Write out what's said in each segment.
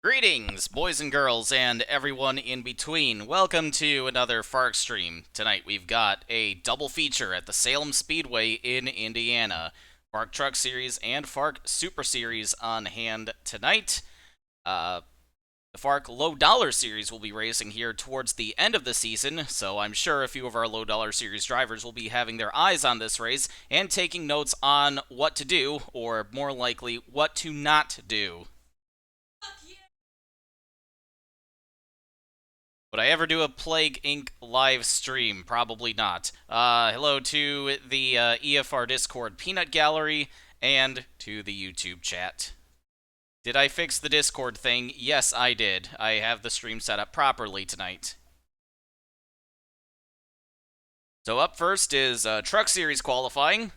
Greetings, boys and girls, and everyone in between. Welcome to another FARC stream. Tonight we've got a double feature at the Salem Speedway in Indiana. FARC Truck Series and FARC Super Series on hand tonight. The FARC Low Dollar Series will be racing here towards the end of the season, so I'm sure a few of our Low Dollar Series drivers will be having their eyes on this race and taking notes on what to do, or more likely, what to not do. Would I ever do a Plague Inc. live stream? Probably not. Hello to the EFR Discord Peanut Gallery and to the YouTube chat. Did I fix the Discord thing? Yes, I did. I have the stream set up properly tonight. So up first is Truck Series qualifying.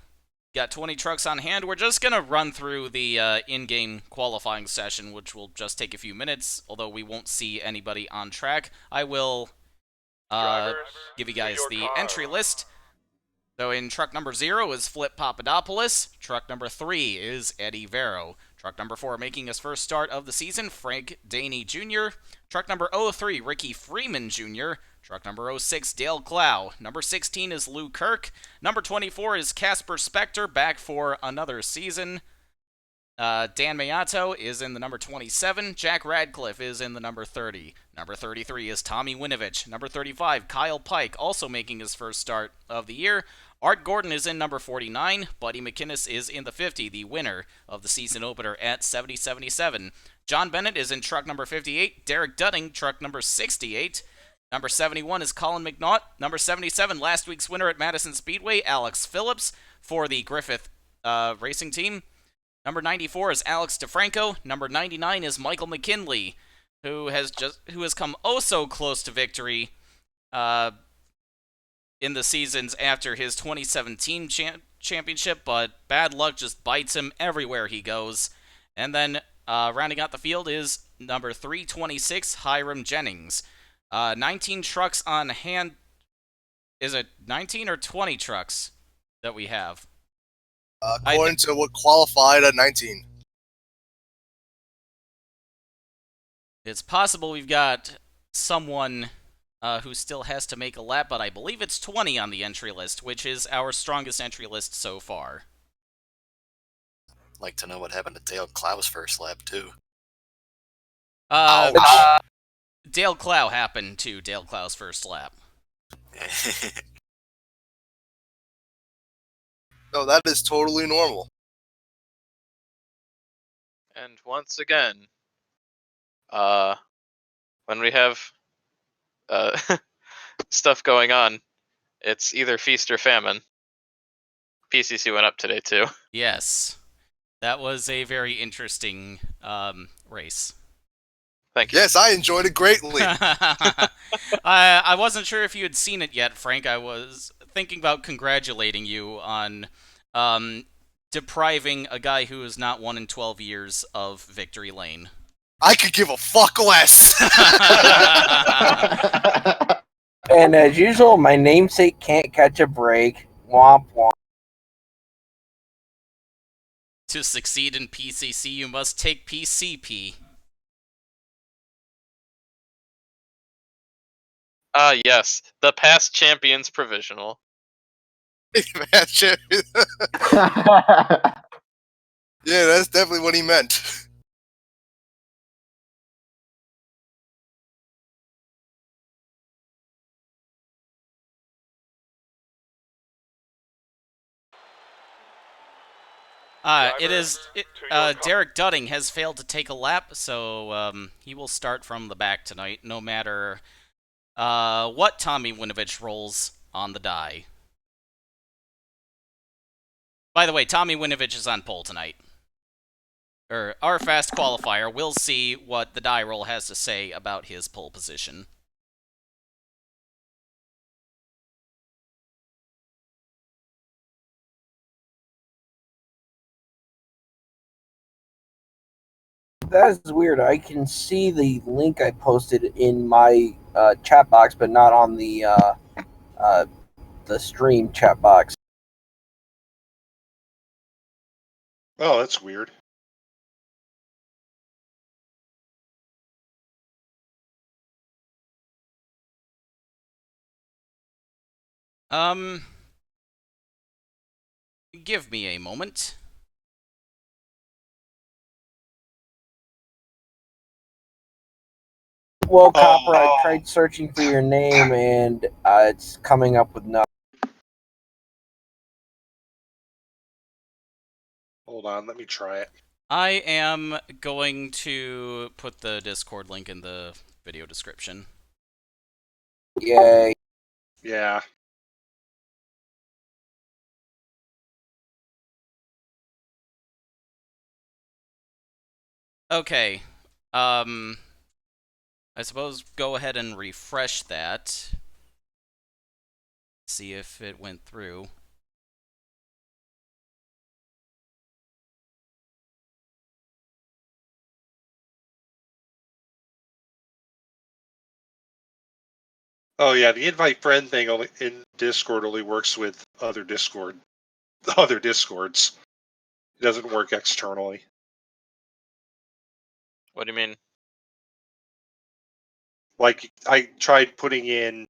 Got 20 trucks on hand. We're just going to run through the in-game qualifying session, which will just take a few minutes, although we won't see anybody on track. I will give you guys the entry list. So in truck number 0 is Flip Papadopoulos. Truck number 3 is Eddie Vero. Truck number 4 making his first start of the season, Frank Daney Jr. Truck number 03, Ricky Freeman Jr. Truck number 06, Dale Clow. Number 16 is Lou Kirk. Number 24 is Casper Spector, back for another season. Dan Mayato is in the number 27. Jack Radcliffe is in the number 30. Number 33 is Tommy Winovich. Number 35, Kyle Pike, also making his first start of the year. Art Gordon is in number 49. Buddy McInnes is in the 50, the winner of the season opener at 70-77. John Bennett is in truck number 58. Derek Dudding, truck number 68. Number 71 is Colin McNaught. Number 77, last week's winner at Madison Speedway, Alex Phillips for the Griffith racing team. Number 94 is Alex DeFranco. Number 99 is Michael McKinley, who has come oh so close to victory in the seasons after his 2017 championship, but bad luck just bites him everywhere he goes. And then rounding out the field is number 326, Hiram Jennings. 19 trucks on hand. Is it 19 or 20 trucks that we have? According to what qualified at 19. It's possible we've got someone who still has to make a lap, but I believe it's 20 on the entry list, which is our strongest entry list so far. I'd like to know what happened to Dale Clow's first lap, too. Dale Clow happened to Dale Clow's first lap. No, that is totally normal. And once again, when we have stuff going on, it's either feast or famine. PCC went up today, too. Yes. That was a very interesting race. Thank you. Yes, I enjoyed it greatly. I wasn't sure if you had seen it yet, Frank. I was thinking about congratulating you on depriving a guy who is not 1 in 12 years of victory lane. I could give a fuck less. And as usual, my namesake can't catch a break. Womp womp. To succeed in PCC, you must take PCP. Yes, the past champions provisional. Yeah, that's definitely what he meant. Derek Dudding has failed to take a lap, so he will start from the back tonight, no matter what Tommy Winovich rolls on the die. By the way, Tommy Winovich is on pole tonight. Our fast qualifier. We'll see what the die roll has to say about his pole position. That is weird. I can see the link I posted in my chat box, but not on the stream chat box. Oh, that's weird. Give me a moment. Well, Copper, I tried searching for your name, and it's coming up with nothing. Hold on, let me try it. I am going to put the Discord link in the video description. Yay. Yeah. Okay. I suppose go ahead and refresh that. See if it went through. Oh yeah, the invite friend thing only in Discord only works with other Discords. It doesn't work externally. What do you mean? Like I tried putting in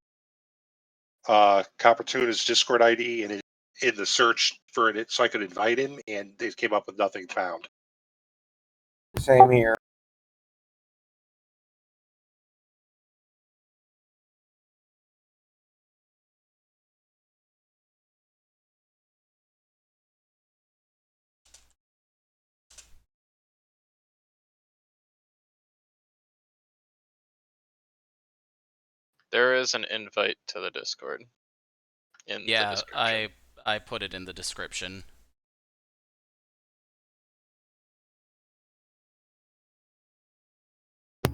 Coppertuna's Discord ID and in the search for it so I could invite him, and it came up with nothing found. Same here. There is an invite to the Discord. In the Yeah, description. I put it in the description.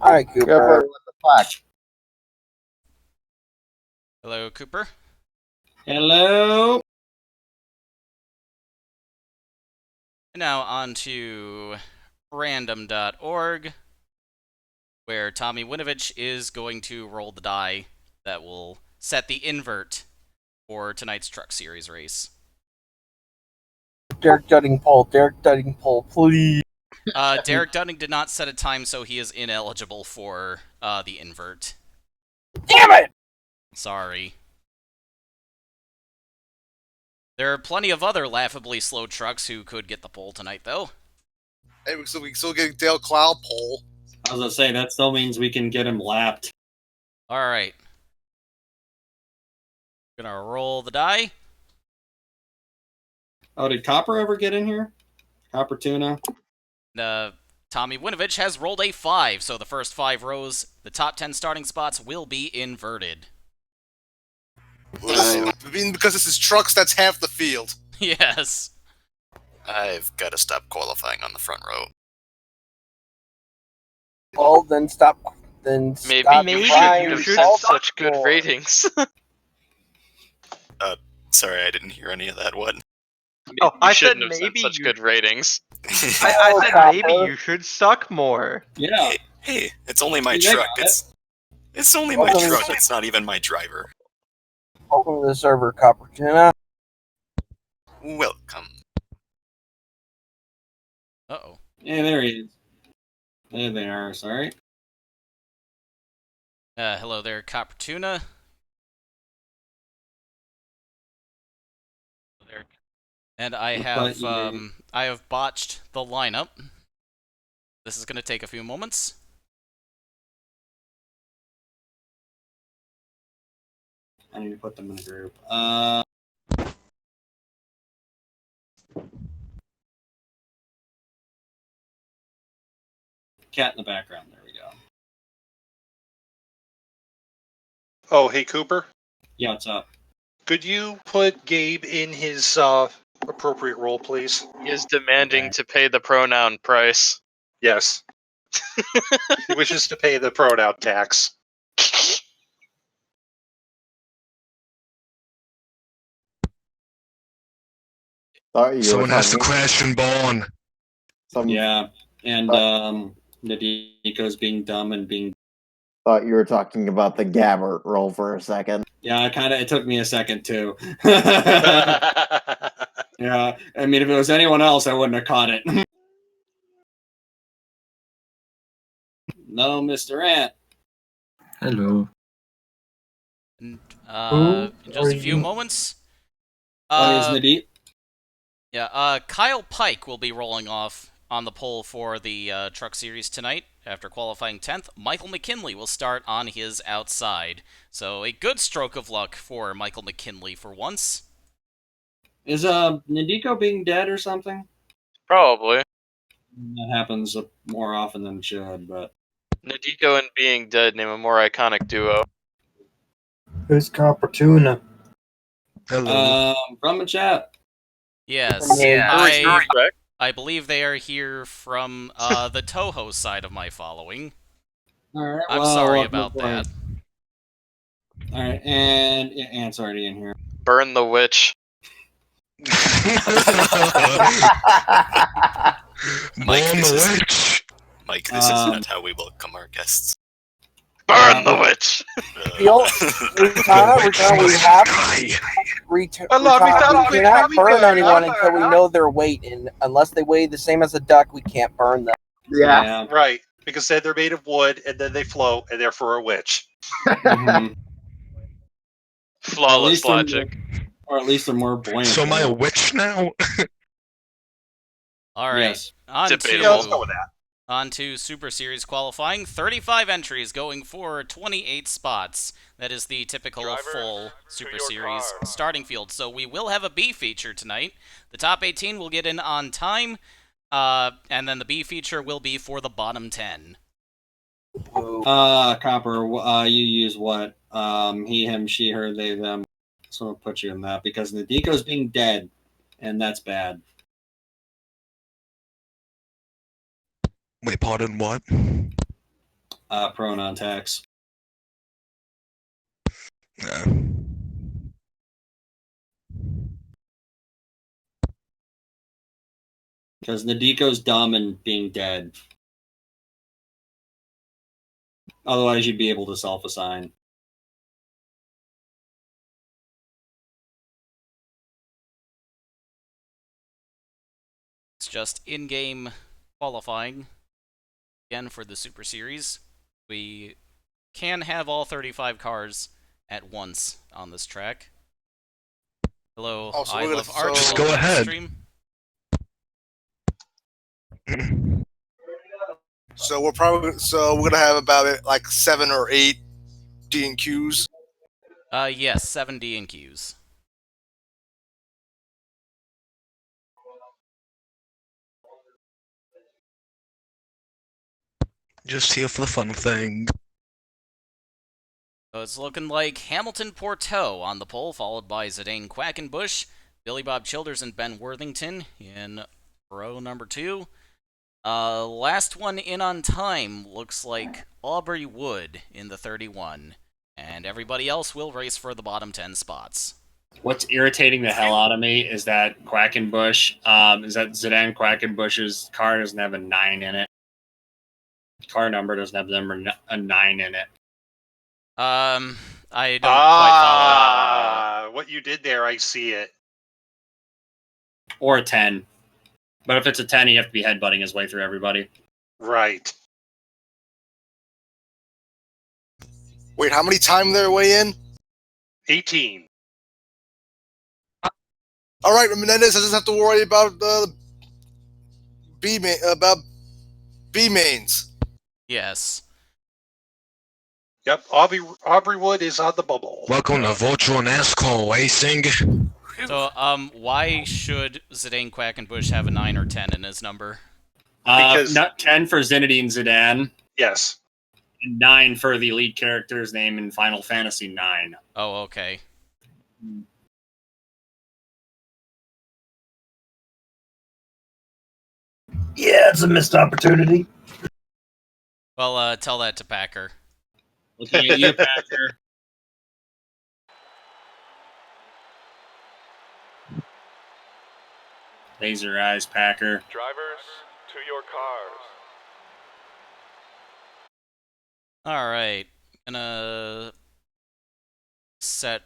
Hi, Cooper. What the fuck? Hello, Cooper. Hello? Now on to random.org, where Tommy Winovich is going to roll the die that will set the invert for tonight's Truck Series race. Derek Duddingpole, please. Derek Dunning did not set a time, so he is ineligible for the invert. Damn it! Sorry. There are plenty of other laughably slow trucks who could get the pole tonight, though. Hey, we still get Dale Cloud pole. I was gonna say, that still means we can get him lapped. Alright. Gonna roll the die. Oh, did Copper ever get in here? Copper Tuna? Tommy Winovich has rolled a 5, so the first 5 rows, the top 10 starting spots will be inverted. I mean, because this is trucks, that's half the field. Yes. I've got to stop qualifying on the front row. Well, then stop. Then Maybe stop you trying should to have solve such good more. ratings. Sorry, I didn't hear any of that. What? Oh, You I said shouldn't have maybe said such you- good ratings. I Oh, said Copper. maybe you should suck more. Yeah. Hey, it's only my See, they truck. got it. It's only my Welcome. truck. It's not even my driver. Welcome to the server, Copper Tuna. Welcome. Uh-oh. Yeah, there he is. There they are, sorry. Hello there, Copper Tuna. And I have, I have botched the lineup. This is going to take a few moments. I need to put them in a group. Cat in the background, there we go. Oh, hey Cooper, Yeah, what's up? could you put Gabe in his appropriate role, please? He is demanding Okay. to pay the pronoun price. Yes. He wishes to pay the pronoun tax. Someone has to crash and bone. Yeah, and Nadiko's being dumb and being... Thought you were talking about the Gabbert roll for a second. Yeah, it took me a second too. Yeah, I mean, if it was anyone else, I wouldn't have caught it. No, Mr. Ant. Hello. In Who just are a few you? moments. Is Nadine? Yeah, Kyle Pike will be rolling off on the pole for the Truck Series tonight after qualifying 10th. Michael McKinley will start on his outside. So a good stroke of luck for Michael McKinley for once. Is Nadiko being dead or something? Probably. That happens more often than it should, but Nadiko and Being Dead name a more iconic duo. Who's Copper Tuna? Hello. From the chat. Yes, Yeah. I believe they are here from the Toho side of my following. All right. I'm well, sorry welcome about aboard. that. All right, and Ant's already in here. Burn the witch. Mike, Born this the is witch. Mike. This is not how we welcome our guests. Burn the witch. Feel Ritana, we have we cannot burn anyone until we know their weight, and unless they weigh the same as a duck, we can't burn them. Yeah. Right, because then they're made of wood, and then they float, and therefore a witch. Mhm. Flawless logic. Or at least they're more buoyant. So am I a witch now? All right, Yes. Debatable. Yeah, let's go with that. on to Super Series qualifying. 35 entries going for 28 spots. That is the typical full Super Series starting field. So we will have a B feature tonight. The top 18 will get in on time, and then the B feature will be for the bottom 10. Copper, you use what? He, him, she, her, they, them. So I'll put you in that because Nadiko's being dead, and that's bad. Wait, pardon, what? Pronoun tax. Yeah. Because Nadiko's dumb and being dead. Otherwise, you'd be able to self-assign. It's just in-game qualifying again for the Super Series. We can have all 35 cars at once on this track. Hello, Also, I we're love gonna- Arch. so- Just go welcome to the ahead. stream. So we're gonna have about like 7 or 8 D&Qs. Yes, 7 D&Qs. Just here for the fun thing. So it's looking like Hamilton Porteau on the pole, followed by Zidane Quackenbush, Billy Bob Childers, and Ben Worthington in row number 2. Last one in on time looks like Aubrey Wood in the 31. And everybody else will race for the bottom 10 spots. What's irritating the hell out of me is that Quackenbush, is that Zidane Quackenbush's car doesn't have a 9 in it. Car number doesn't have a 9 in it. I don't quite follow. What you did there, I see it. Or a 10. But if it's a 10, you have to be headbutting his way through everybody. Right. Wait, how many time their way in? 18. All right, Menendez. I just have to worry about B mains. Yes. Yep, Aubrey Wood is on the bubble. Welcome to virtual NASCAR racing. So, why should Zidane Quackenbush have a 9 or 10 in his number? Because- Not 10 for Zinedine Zidane, Yes. and 9 for the lead character's name in Final Fantasy 9. Oh, okay. Yeah, it's a missed opportunity. Well, tell that to Packer. Looking at you, Packer. Laser eyes, Packer. Drivers, to your cars. Alright. Gonna set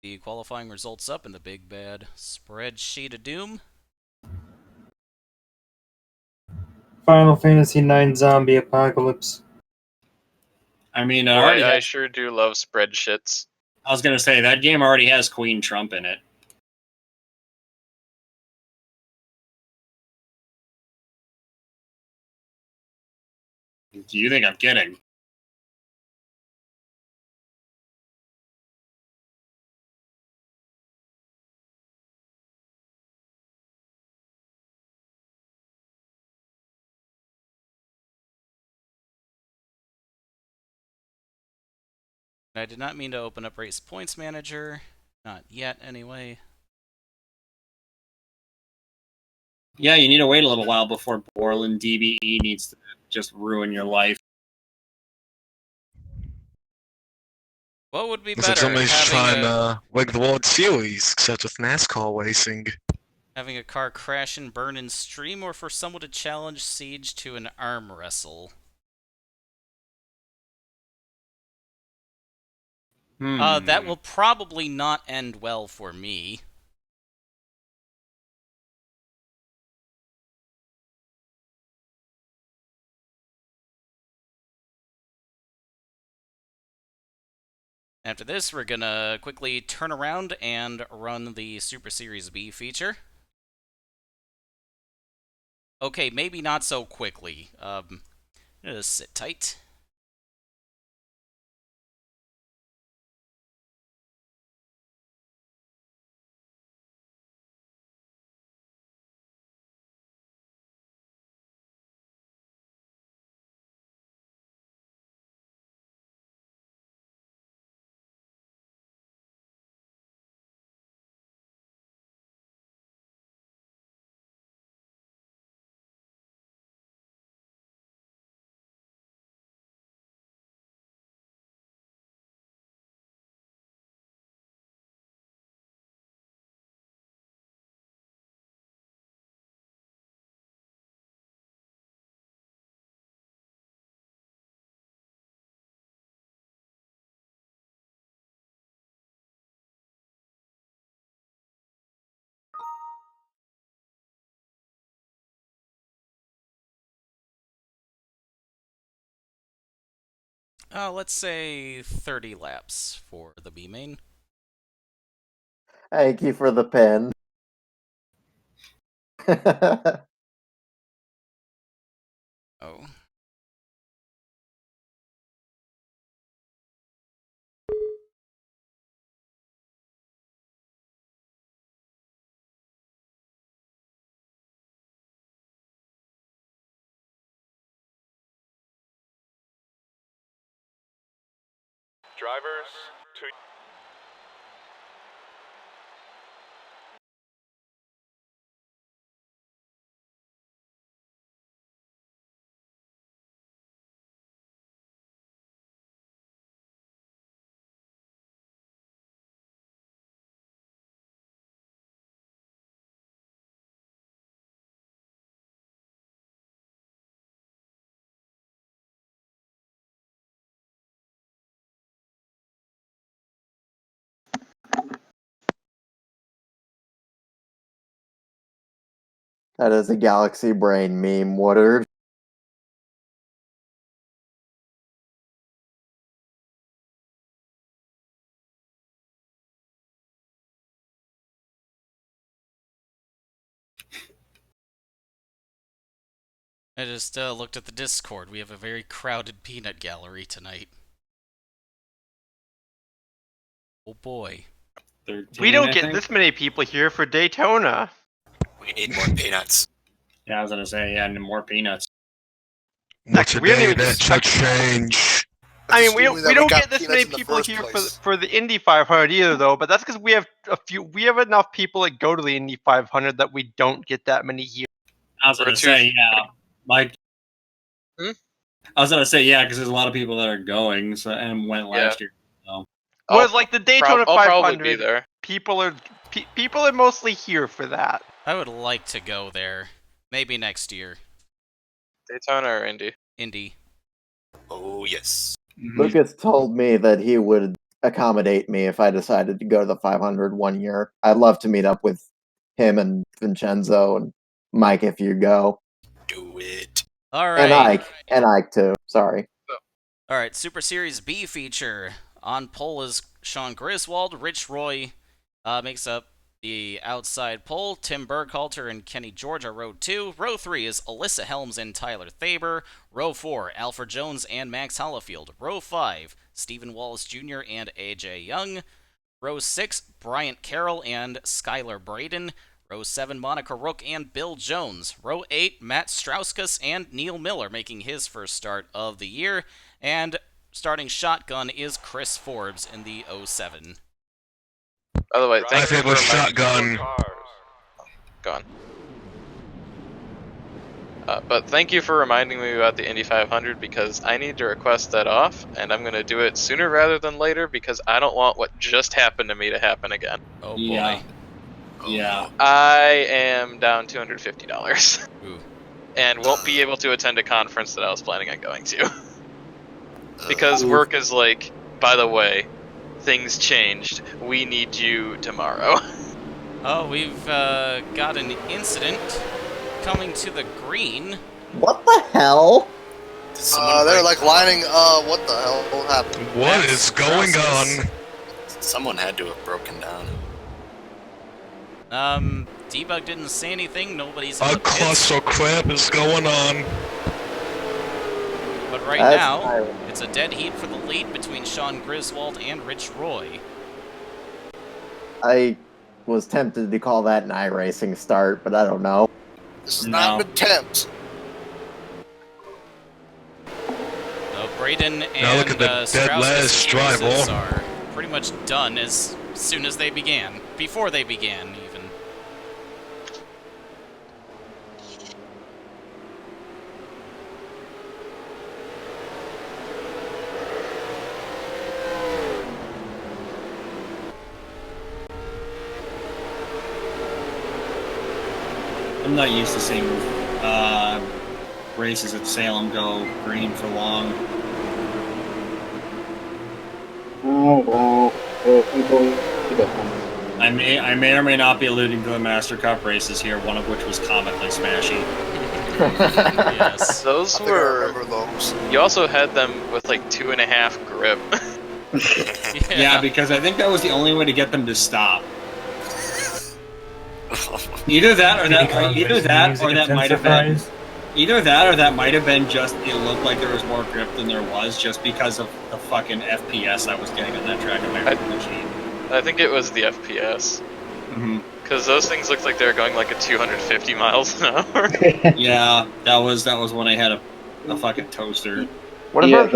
the qualifying results up in the big bad spreadsheet of doom. Final Fantasy IX Zombie Apocalypse. I mean, Boy, I sure do love spreadsheets. I was gonna say that game already has Queen Trump in it. Do you think I'm kidding? I did not mean to open up Race Points Manager. Not yet, anyway. Yeah, you need to wait a little while before Borland DBE needs to just ruin your life. What would be Looks like better, somebody's having trying to wig the World Series, except with NASCAR racing. having a car crash and burn in stream, or for someone to challenge Siege to an arm wrestle? That will probably not end well for me. After this, we're gonna quickly turn around and run the Super Series B feature. Okay, maybe not so quickly. Just sit tight. Let's say 30 laps for the B main. Thank you for the pen. Oh. Drivers, to That is a Galaxy Brain meme, Woodard. I just looked at the Discord. We have a very crowded peanut gallery tonight. Oh boy. 13, We don't I get think. this many people here for Daytona. We need more peanuts. Yeah, I was gonna say, yeah, and more peanuts. What's a We don't day even that get- should change? I mean, we Assuming that don't got get this peanuts many in the people first here place. for the Indy 500 either, though. But that's because we have enough people that go to the Indy 500 that we don't get that many here. I was We're gonna too- say, yeah, Mike. Hmm? I was gonna say, yeah, because there's a lot of people that are going, so and went last year. So. Whereas, like the Daytona I'll 500, probably be there. people are mostly here for that. I would like to go there. Maybe next year. Daytona or Indy? Indy. Oh, yes. Lucas told me that he would accommodate me if I decided to go to the 500 one year. I'd love to meet up with him and Vincenzo and Mike if you go. Do it. All right. And Ike too. Sorry. All right, Super Series B feature. On pole is Sean Griswold. Rich Roy makes up the outside pole. Tim Burkhalter and Kenny George are row 2. Row 3 is Alyssa Helms and Tyler Thaber. Row 4, Alfred Jones and Max Hollifield. Row 5, Stephen Wallace Jr. and AJ Young. Row 6, Bryant Carroll and Skylar Braden. Row 7, Monica Rook and Bill Jones. Row 8, Matt Strauskas and Neil Miller making his first start of the year. And starting shotgun is Chris Forbes in the 07. By the way, thank you for shotgun. Gone. But thank you for reminding me about the Indy 500 because I need to request that off, and I'm going to do it sooner rather than later because I don't want what just happened to me to happen again. Oh boy. Yeah. Yeah. I am down $250 Ooh. and won't be able to attend a conference that I was planning on going to. Because work is like, by the way, things changed. We need you tomorrow. Oh, we've got an incident coming to the green. What the hell? They're like lining. What the hell happened? What is going on? Someone had to have broken down. Debug didn't say anything. Nobody's. A cluster crap is going on. But right That's now, irony. it's a dead heat for the lead between Sean Griswold and Rich Roy. I was tempted to call that an iRacing start, but I don't know. This is not an attempt. Braden Now look and at the dead last driver. are pretty much done as soon as they began. Before they began, even. I'm not used to seeing races at Salem go green for long. I may or may not be alluding to the Master Cup races here, one of which was comically smashy. Yes. Those I were. remember those. You also had them with like 2.5 grip. Yeah, because I think that was the only way to get them to stop. Either that or that might have been. Either that or that might have been just it looked like there was more grip than there was just because of the fucking FPS I was getting on that track on my machine. I think it was the FPS. Mm-hmm. Because those things looked like they were going like at 250 miles an hour. Yeah, that was when I had a fucking toaster. What about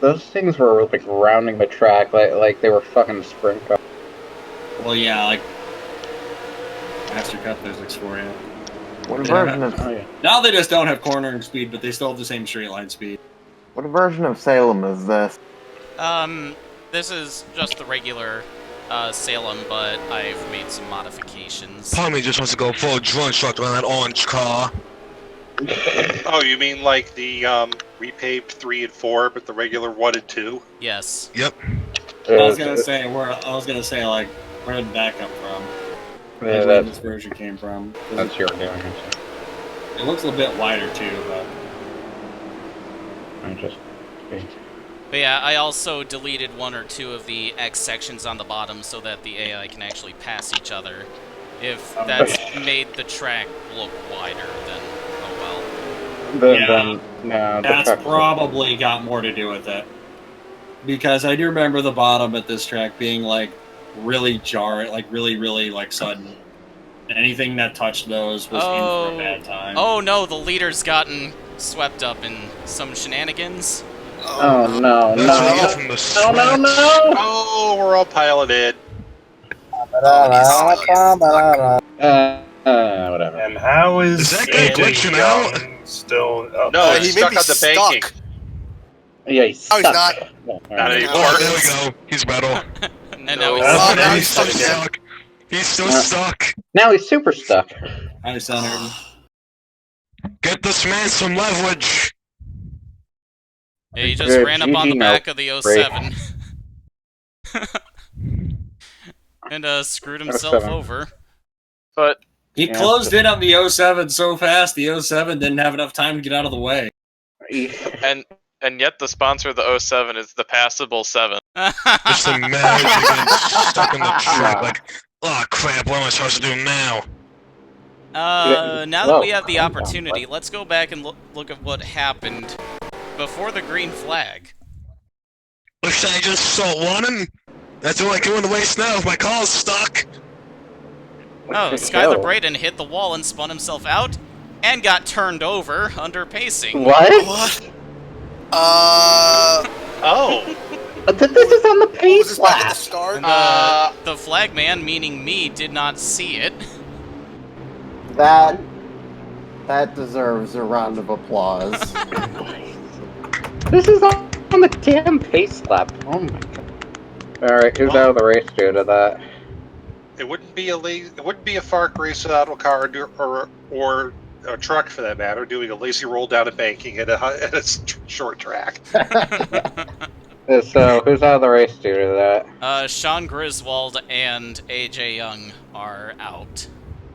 those things were like rounding the track like they were fucking sprint cars. Well, yeah, like Master Cup physics for you. What version of Now they just don't have cornering speed, but they still have the same straight line speed. what version of Salem is this? This is just the regular Salem, but I've made some modifications. Tommy just wants to go full drone instructor on that orange car. Oh, you mean like the repaved 3 and 4, but the regular 1 and 2? Yes. Yep. I was gonna say like where did that come from? Yeah, Where this version came from. That's your doing. It looks a bit wider too, but But yeah, I also deleted 1 or 2 of the X sections on the bottom so that the AI can actually pass each other. If that's made the track look wider, then oh well. That's probably got more to do with it. Because I do remember the bottom at this track being like really jarring, like really like sudden. Anything that touched those was in for a bad time. Oh no, the leader's gotten swept up in some shenanigans. Oh no. Oh, we're all piling in. Whatever. And how is that guy glitching out? Still up? No, he he's may stuck be on the banking. stuck. Yeah, he's No, he's stuck. not. Not anymore. Oh, there we go. He's metal. And now Oh, now He's he's still stuck again. stuck. He's still stuck. Now he's super stuck. Hi, Senator. Get this man some leverage. Yeah, he just ran up on the back of the 07. And screwed himself 07. over. But He closed in on the 07 so fast, the 07 didn't have enough time to get out of the way. And yet the sponsor of the 07 is the passable 7. Just imagine getting stuck in the truck like, oh crap, what am I supposed to do now? Now that we have the opportunity, let's go back and look at what happened before the green flag. Wish I just start running? That's all I can in the waste now if my car's stuck. Oh, Skylar Braden hit the wall and spun himself out, and got turned over under pacing. What? Oh. This is on the pace lap. And the flagman, meaning me, did not see it. That deserves a round of applause. This is on the damn pace lap. Oh my god. Alright, who's out of the race due to that? It wouldn't be a FARC race without a car or a truck for that matter doing a lazy roll down and banking at a short track. So who's out of the race due to that? Sean Griswold and AJ Young are out.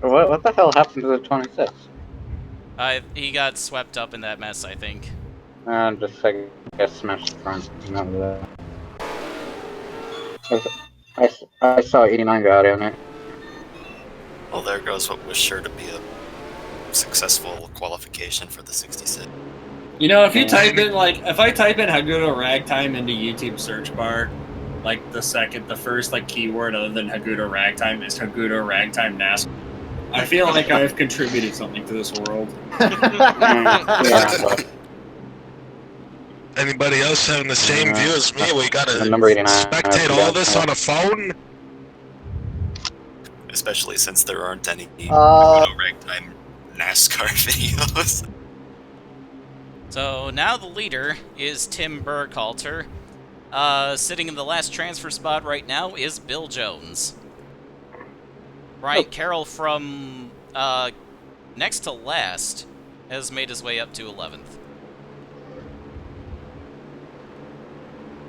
What the hell happened to the 26? He got swept up in that mess, I think. Just I guess smashed the front. Remember that. I saw 89 got in it. Well, there goes what was sure to be a successful qualification for the 66. You know, if you type in, if I type in Haguda Ragtime into YouTube search bar, the first, keyword other than Haguda Ragtime is Haguda Ragtime NASCAR. I feel like I've contributed something to this world. Anybody else having the same view as me? We gotta number 89, spectate all this on a phone? Especially since there aren't any ragtime NASCAR videos. So now the leader is Tim Burkhalter. Sitting in the last transfer spot right now is Bill Jones. Brian Carroll from next to last has made his way up to 11th.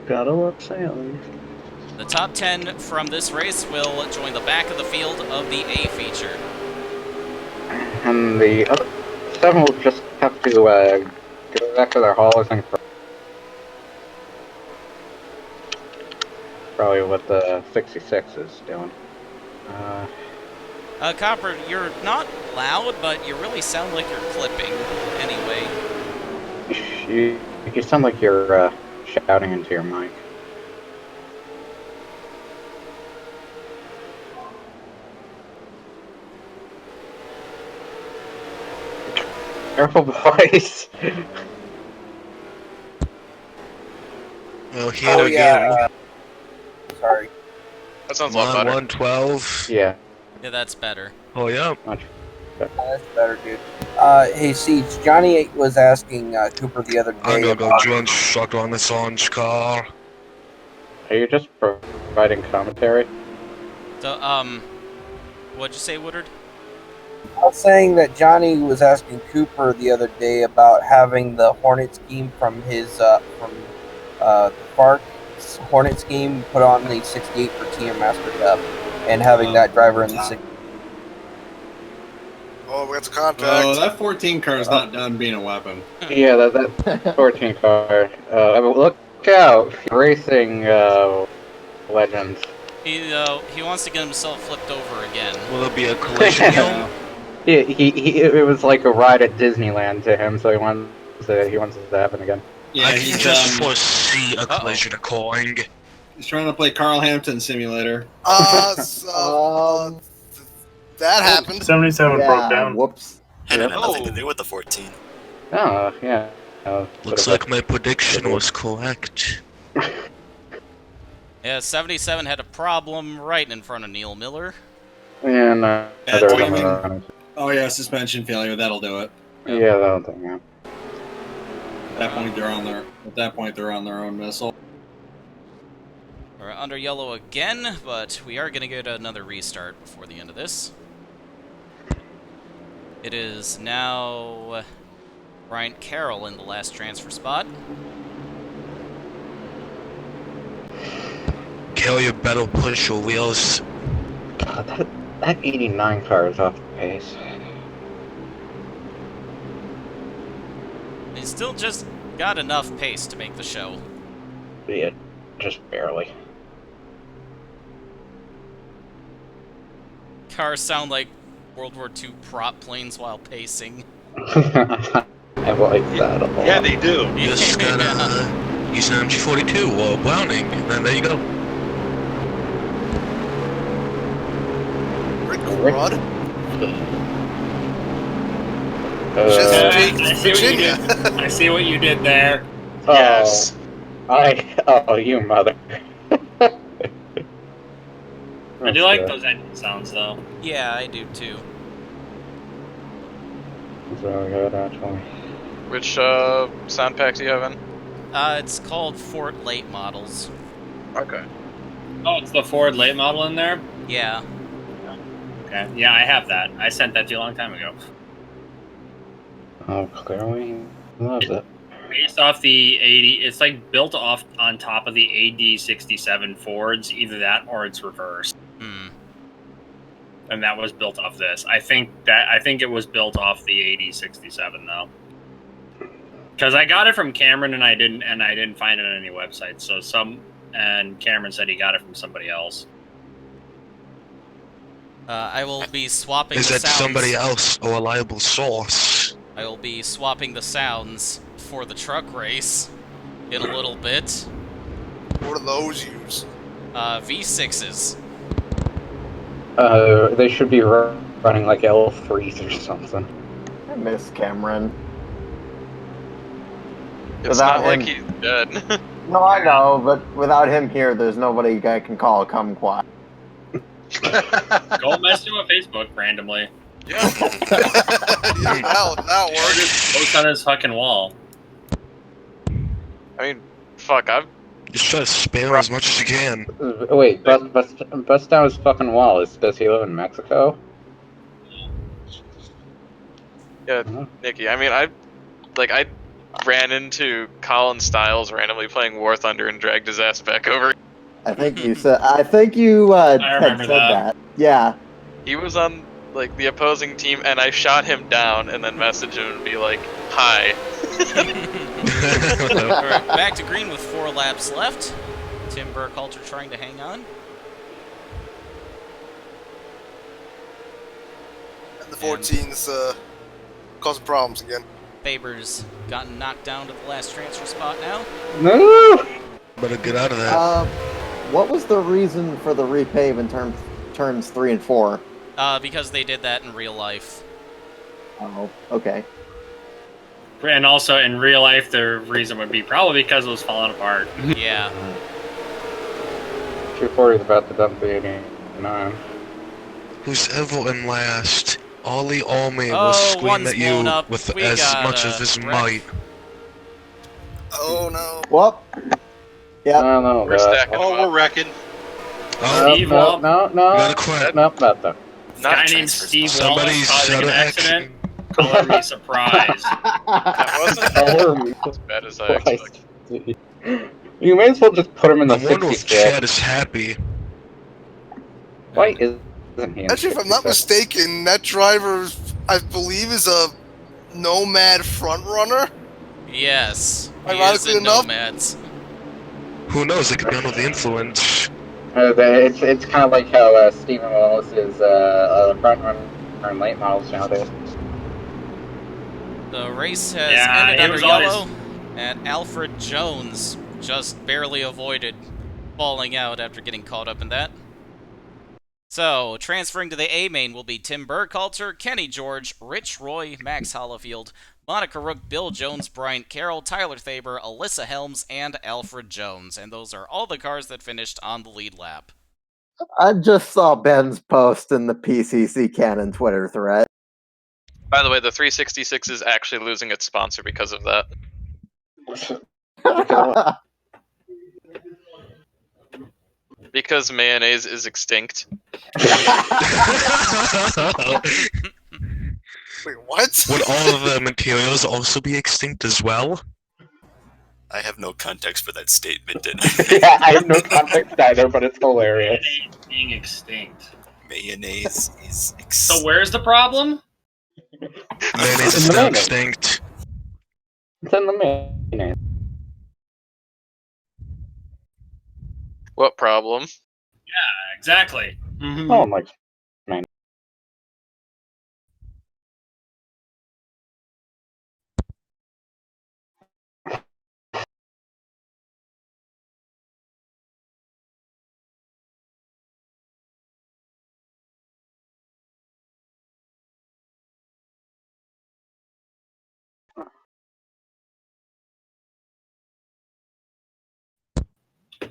Gotta love Salem. The top 10 from this race will join the back of the field of the A feature. And the other 7 will just have to go back to their haulers and probably what the 66 is doing. Copper, you're not loud, but you really sound like you're clipping. Anyway. You sound like you're shouting into your mic. Careful, boys. Well, here again. Sorry. That sounds a lot better. 112. Yeah. Yeah, that's better. Oh, yeah. That's better, dude. Hey, Siege, Johnny was asking Cooper the other day. I'm gonna go join stuck on this orange car. Are you just providing commentary? So, what'd you say, Woodard? I was saying that Johnny was asking Cooper the other day about having the Hornet scheme from his, the FARC Hornet scheme put on the 68 for TM Master Cup, and having that driver in the 60. Oh, we got the contact. Oh, that 14 car is not done being a weapon. Yeah, that 14 car. Look out, racing legends. He wants to get himself flipped over again. Will there be a collision? It was like a ride at Disneyland to him, so he wants it to happen again. Yeah, I can just foresee a collision occurring. He's trying to play Carl Hampton Simulator. That happened. 77 broke down. Whoops. Had nothing to do with the 14. Oh, yeah. Looks like my prediction was correct. Yeah, 77 had a problem right in front of Neil Miller. And oh yeah, suspension failure. That'll do it. Yeah, that'll do it. Yeah. At that point, they're on their own missile. We're under yellow again, but we are going to get another restart before the end of this. It is now Bryant Carroll in the last transfer spot. Kill, you better push your wheels. God, that 89 car is off the pace. He's still just got enough pace to make the show. Yeah, just barely. Cars sound like World War II prop planes while pacing. I like that a lot. Yeah, they do. You just gotta use an MG42 or Browning, and then there you go. Rick Rudd? I see what you did. I see what you did there. Yes. Oh, you mother. I do like those engine sounds, though. Yeah, I do too. It's really good, actually. Which sound pack do you have in? It's called Fort Late Models. Okay. Oh, it's the Ford late model in there? Yeah. Okay. Yeah, I have that. I sent that to you a long time ago. Oh, clearly he loves it. Based off the 80, it's like built off on top of the AD67 Fords, either that or it's reversed. Hmm. And that was built off this. I think it was built off the AD67 though. Because I got it from Cameron and I didn't find it on any website. So Cameron said he got it from somebody else. I will be swapping Is the that sounds. somebody else a reliable source? I will be swapping the sounds for the truck race in a little bit. What do those use? V6s. They should be running like L3s or something. I miss Cameron. It's Without not like him- he's dead. No, I know, but without him here, there's nobody I can call kumquat. Go mess to a Facebook randomly. Yeah, that works. Post on his fucking wall. I mean, fuck, I've... Just try to spam as much as you can. Wait, bust down his fucking wall. Does he live in Mexico? Yeah, Nikki, I mean, I ran into Colin Stiles randomly playing War Thunder and dragged his ass back over. I think you said. I think you had remember said that. Yeah. He was on, like, the opposing team, and I shot him down and then messaged him and be like, hi. Alright, back to green with 4 laps left. Tim Burkhalter trying to hang on. And the 14's causing problems again. Faber's gotten knocked down to the last transfer spot now. No! Better get out of that. What was the reason for the repave in turns 3 and 4? Because they did that in real life. Oh, okay. And also, in real life, the reason would be probably because it was falling apart. Yeah. 240 is about to dump the 89. Who's ever in last? Ollie Alme will Oh, scream one's at you blown up. with We as got much a of his wreck. might. Oh no. Well, yeah. No, We're stacking Oh, them we're up. wrecking. Oh, Steve no, Walt, no, no, gotta quit. no, not that. this Not guy a named transfer Steve spot. Wallace Somebody's causing an shut accident. action. Color me surprised. That wasn't Oh, as bad as I Christ. expected. You may as well just put him in the I wonder if 66. Chad is happy. Why isn't he in Actually, if I'm not 66? mistaken, that driver, I believe, is a Nomad front runner. Yes. He is Ironically in enough- Nomads. Who knows? They could be under the influence. It's kind of like how Stephen Wallace is front runner in late models nowadays. The race has Yeah, ended it under was always- yellow, and Alfred Jones just barely avoided falling out after getting caught up in that. So, transferring to the A main will be Tim Burkhalter, Kenny George, Rich Roy, Max Hollifield, Monica Rook, Bill Jones, Bryant Carroll, Tyler Thaber, Alyssa Helms, and Alfred Jones. And those are all the cars that finished on the lead lap. I just saw Ben's post in the PCC Canon Twitter thread. By the way, the 366 is actually losing its sponsor because of that. Because mayonnaise is extinct. Wait, what? Would all of the materials also be extinct as well? I have no context for that statement. Yeah, I have no context either, but it's hilarious. Mayonnaise being extinct. Mayonnaise is So where's the problem? Mayonnaise is now extinct. It's in the main. What problem? Exactly. Oh my man.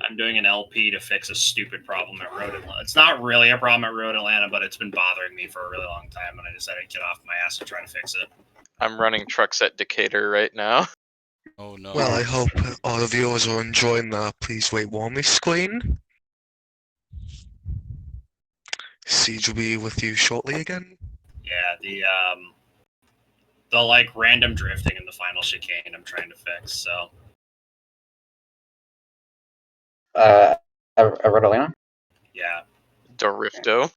I'm doing an LP to fix a stupid problem at Road Atlanta. It's not really a problem at Road Atlanta, but it's been bothering me for a really long time, and I decided to get off my ass to try to fix it. I'm running trucks at Decatur right now. Oh no. Well, I hope all the viewers are enjoying the Please Wait Warmly screen. Siege will be with you shortly again. Yeah, the like random drifting in the final chicane I'm trying to fix. So Rodolina? yeah, Dorifto.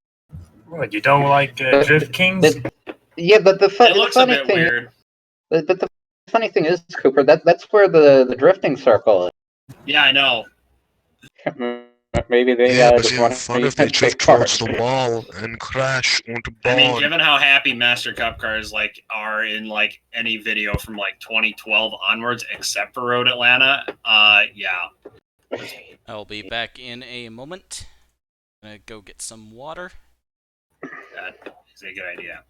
What, you don't like Drift Kings? Yeah, but the it looks a funny bit thing, weird. but the funny thing is, Cooper, that's where the drifting circle Yeah, I know. is. Maybe they Yeah, but just it's want even to fun use if they that drift big car. towards the wall and crash onto I mean, Bond. given how happy Master Cup cars like are in like any video from like 2012 onwards, except for Road Atlanta, yeah. I'll be back in a moment. Gonna go get some water. That is a good idea.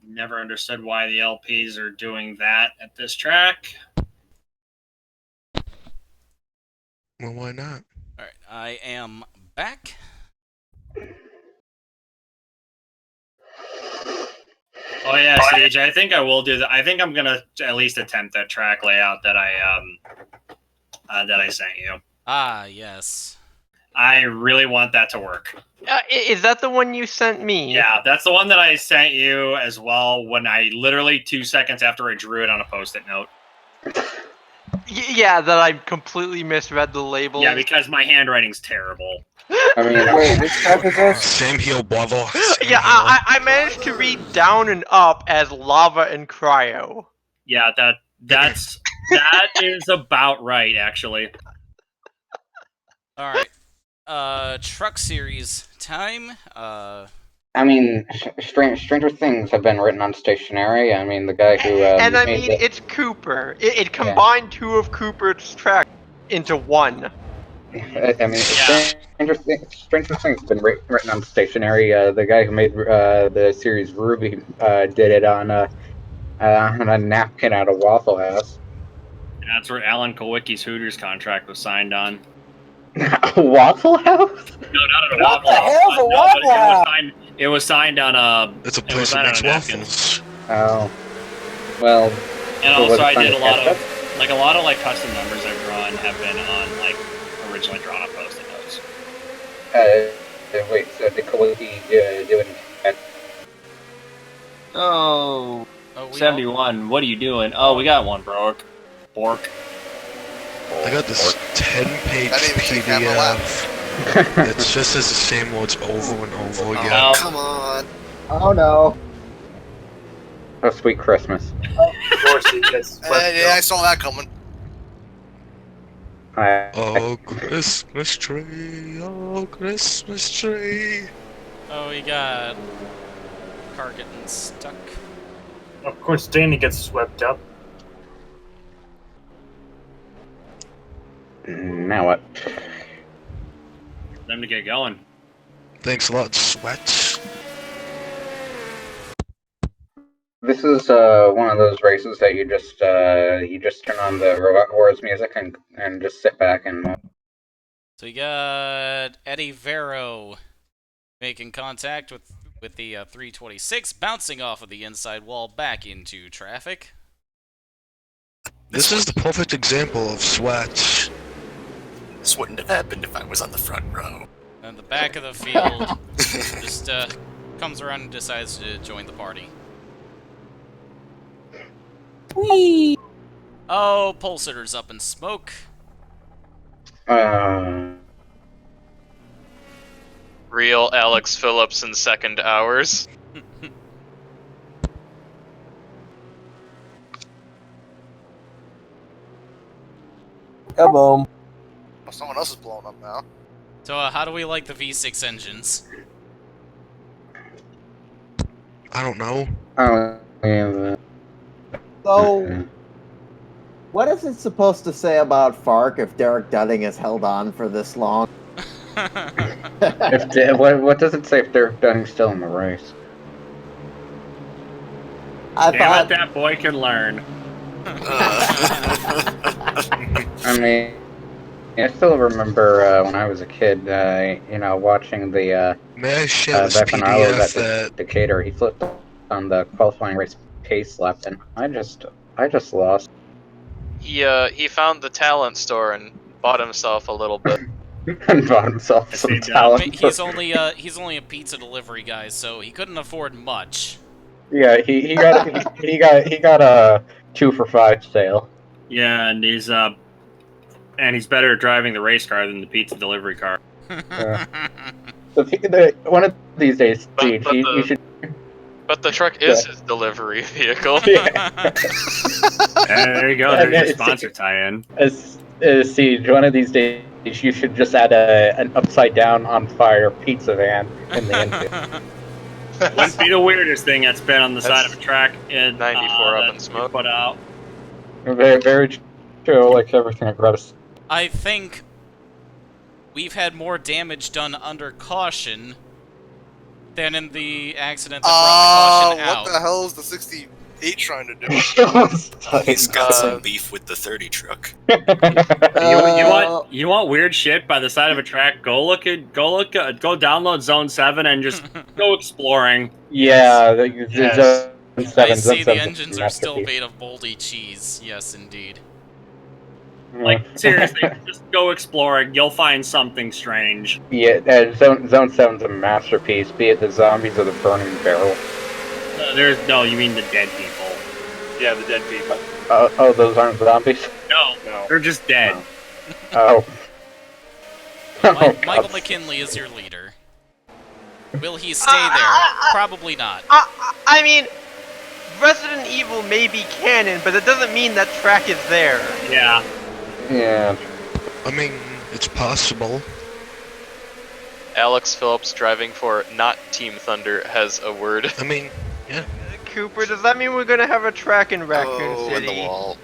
Never understood why the LPs are doing that at this track. Well, why not? Alright, I am back. Oh yeah, Siege. I think I will do that. I think I'm gonna at least attempt that track layout that I sent you. Ah, yes. I really want that to work. Is that the one you sent me? Yeah, that's the one that I sent you as well. When I literally 2 seconds after I drew it on a post-it note. Yeah, that I completely misread the label. Yeah, because my handwriting's terrible. I mean, Wait, which track is this? Same heel, brother. Same Yeah, heel. I managed to read down and up as lava and cryo. Yeah, that is about right, actually. Alright. Truck series time. I mean, stranger things have been written on stationery. I mean, the guy who And I made mean, the, it's Cooper. It combined 2 of Cooper's tracks into one. I mean, Yeah. Stranger Things has been written on stationery. The guy who made the series Ruby did it on a napkin out of Waffle House. And that's where Alan Kowicki's Hooters contract was signed on. Waffle House? No, not at a What Waffle the House. hell's a No, Waffle but House? It was signed on a. It's a It was place that signed makes on a napkin. waffles. Oh, well. And so was also, it I signed did a as lot ketchup? of a lot of like custom numbers I've drawn have been on like originally drawn on post-it notes. Wait, so did Kowicki do it? Oh, Oh, we 71. What are you doing? Oh, we got one, Bork. I got this 10-page I didn't even take half a lap. PDF. It just says the same words over and over again. Oh, come on. Oh no. A Sweet Christmas. Of course he gets swept Yeah, I up. saw that coming. Oh, Christmas tree, oh, Christmas tree. Oh, we got car getting stuck. Of course, Danny gets swept up. Now what? Time to get going. Thanks a lot, Sweat. This is one of those races that you just turn on the Robot Wars music and just sit back and watch. So you got Eddie Vero making contact with the 326, bouncing off of the inside wall back into traffic. This is the perfect example of sweat. This wouldn't have happened if I was on the front row. And the back of the field just comes around and decides to join the party. Whee! Oh, pole sitter's up in smoke. Real Alex Phillips in second hours. Kaboom. Oh, someone else is blowing up now. So, how do we like the V6 engines? I don't know. So, what is it supposed to say about FARC if Derek Dudding is held on for this long? What does it say if Derek Dunning's still in the race? I Damn thought it, that boy can learn. I mean, I still remember when I was a kid, watching the May I share this back when I was PDF at Decatur, he flipped on the qualifying race pace lap, and I just lost. He found the talent store and bought himself a little bit. And bought himself some talent. He's only a pizza delivery guy, so he couldn't afford much. Yeah, he got a 2 for $5 sale. Yeah, and he's better at driving the race car than the pizza delivery car. One of these days, Steve, you should. But the truck is his delivery vehicle. There you go. There's your sponsor tie-in. Siege, one of these days you should just add an upside down on fire pizza van in the infield. Wouldn't be the weirdest thing that's been on the side of a track in 94 up in smoke. Put out. Very, very true. Like everything I've read. I think we've had more damage done under caution than in the accident that brought the caution out. What the hell is the 68 trying to do? He's got some beef with the 30 truck. You want weird shit by the side of a track? Go download Zone 7 and just go exploring. Yeah, I see the engines are still made of moldy cheese. Yes, indeed. Like, seriously, just go exploring. You'll find something strange. Yeah, Zone 7's a masterpiece, be it the zombies or the burning barrel. No, you mean the dead people. Yeah, the dead people. Oh, those aren't zombies? No, they're just dead. Oh. Michael McKinley is your leader. Will he stay there? Probably not. I mean, Resident Evil may be canon, but it doesn't mean that track is there. Yeah. Yeah. I mean, it's possible. Alex Phillips driving for not Team Thunder has a word. I mean, yeah. Cooper, does that mean we're gonna have a track in Raccoon City? In the wall.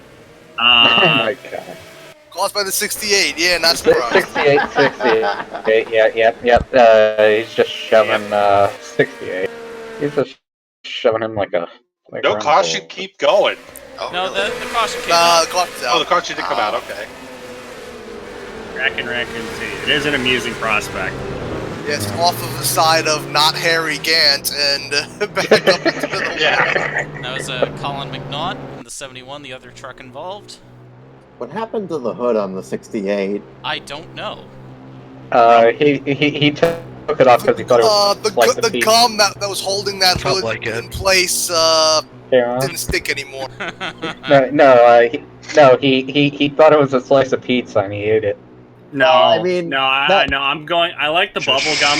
Oh my god. Caused by the 68, yeah, not surprised. 68, yep. He's just shoving 68. He's just shoving him like a. No caution, keep going. Oh, no, really? the caution came out. The caution's out. Oh, the caution did come out, okay. Raccoon City. It is an amusing prospect. Yes, off of the side of not Harry Gant and back up into the wall. That was Colin McNaught in the 71, the other truck involved. What happened to the hood on the 68? I don't know. He took it off because he thought it was the gum that was holding that hood in place didn't stick anymore. He thought it was a slice of pizza and he ate it. No, I mean, I like the bubble gum,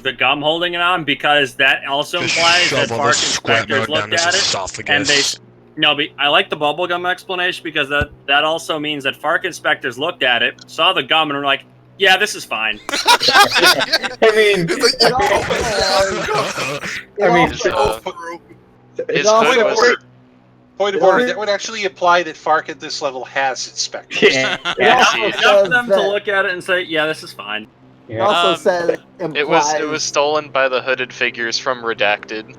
the gum holding it on, because that also implies that FARC inspectors looked at it, and I like the bubble gum explanation because that also means that FARC inspectors looked at it, saw the gum, and were like, yeah, this is fine. Point of order, that would actually imply that FARC at this level has inspectors. Yeah. Enough for them to look at it and say, yeah, this is fine. It also says it was stolen by the hooded figures from Redacted.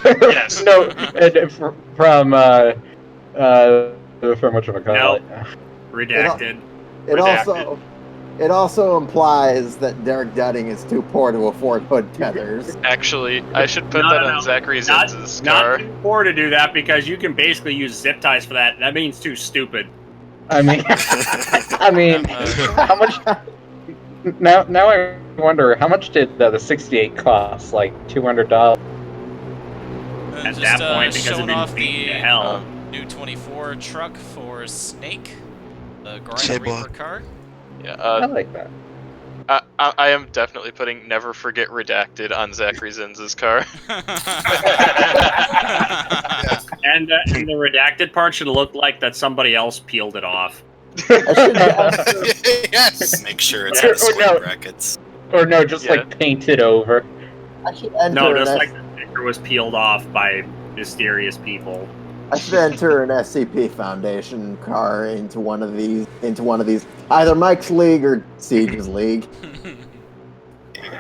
Yes. No, from whatchamacallit. Redacted. It also implies that Derek Dudding is too poor to afford hood tethers. Actually, I should put that on Zachary Zins's car. Not too poor to do that because you can basically use zip ties for that. That means too stupid. I mean, how much? Now I wonder how much did the 68 cost? Like $200. At that point, because showing it'd been off beaten the to hell. new 24 truck for Snake, the Say Grind Reaper car. Yeah, I like that. I am definitely putting Never Forget Redacted on Zachary Zins's car. And the redacted part should look like that somebody else peeled it off. Yes. Make sure it's in the square brackets. Or no, just like paint it over. I should enter No, an just like the sticker was peeled off by mysterious people. I should enter an SCP Foundation car into one of these. Either Mike's league or Siege's league.